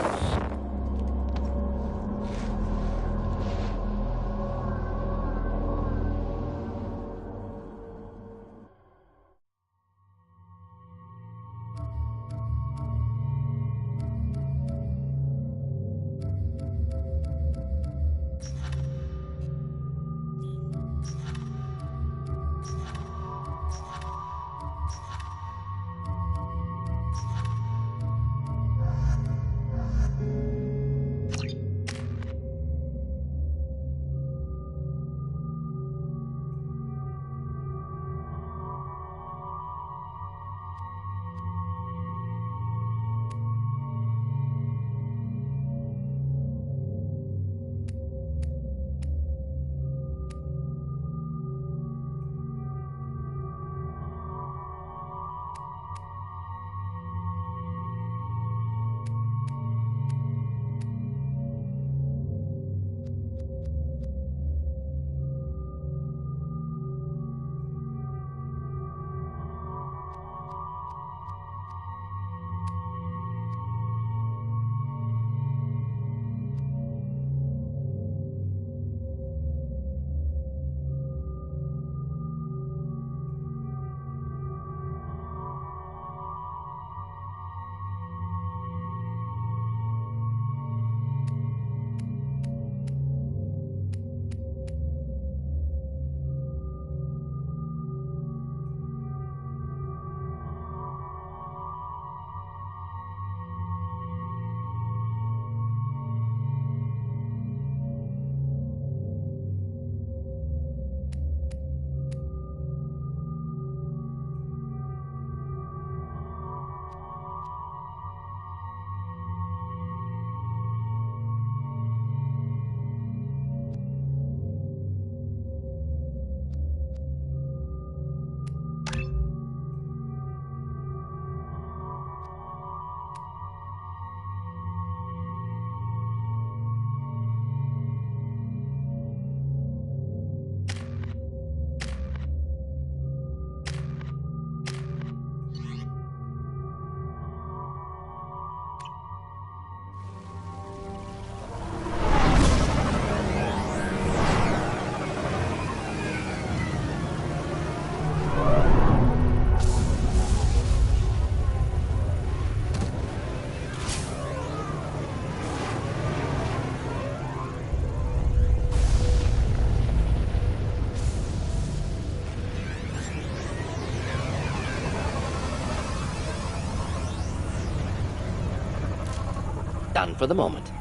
done for the moment.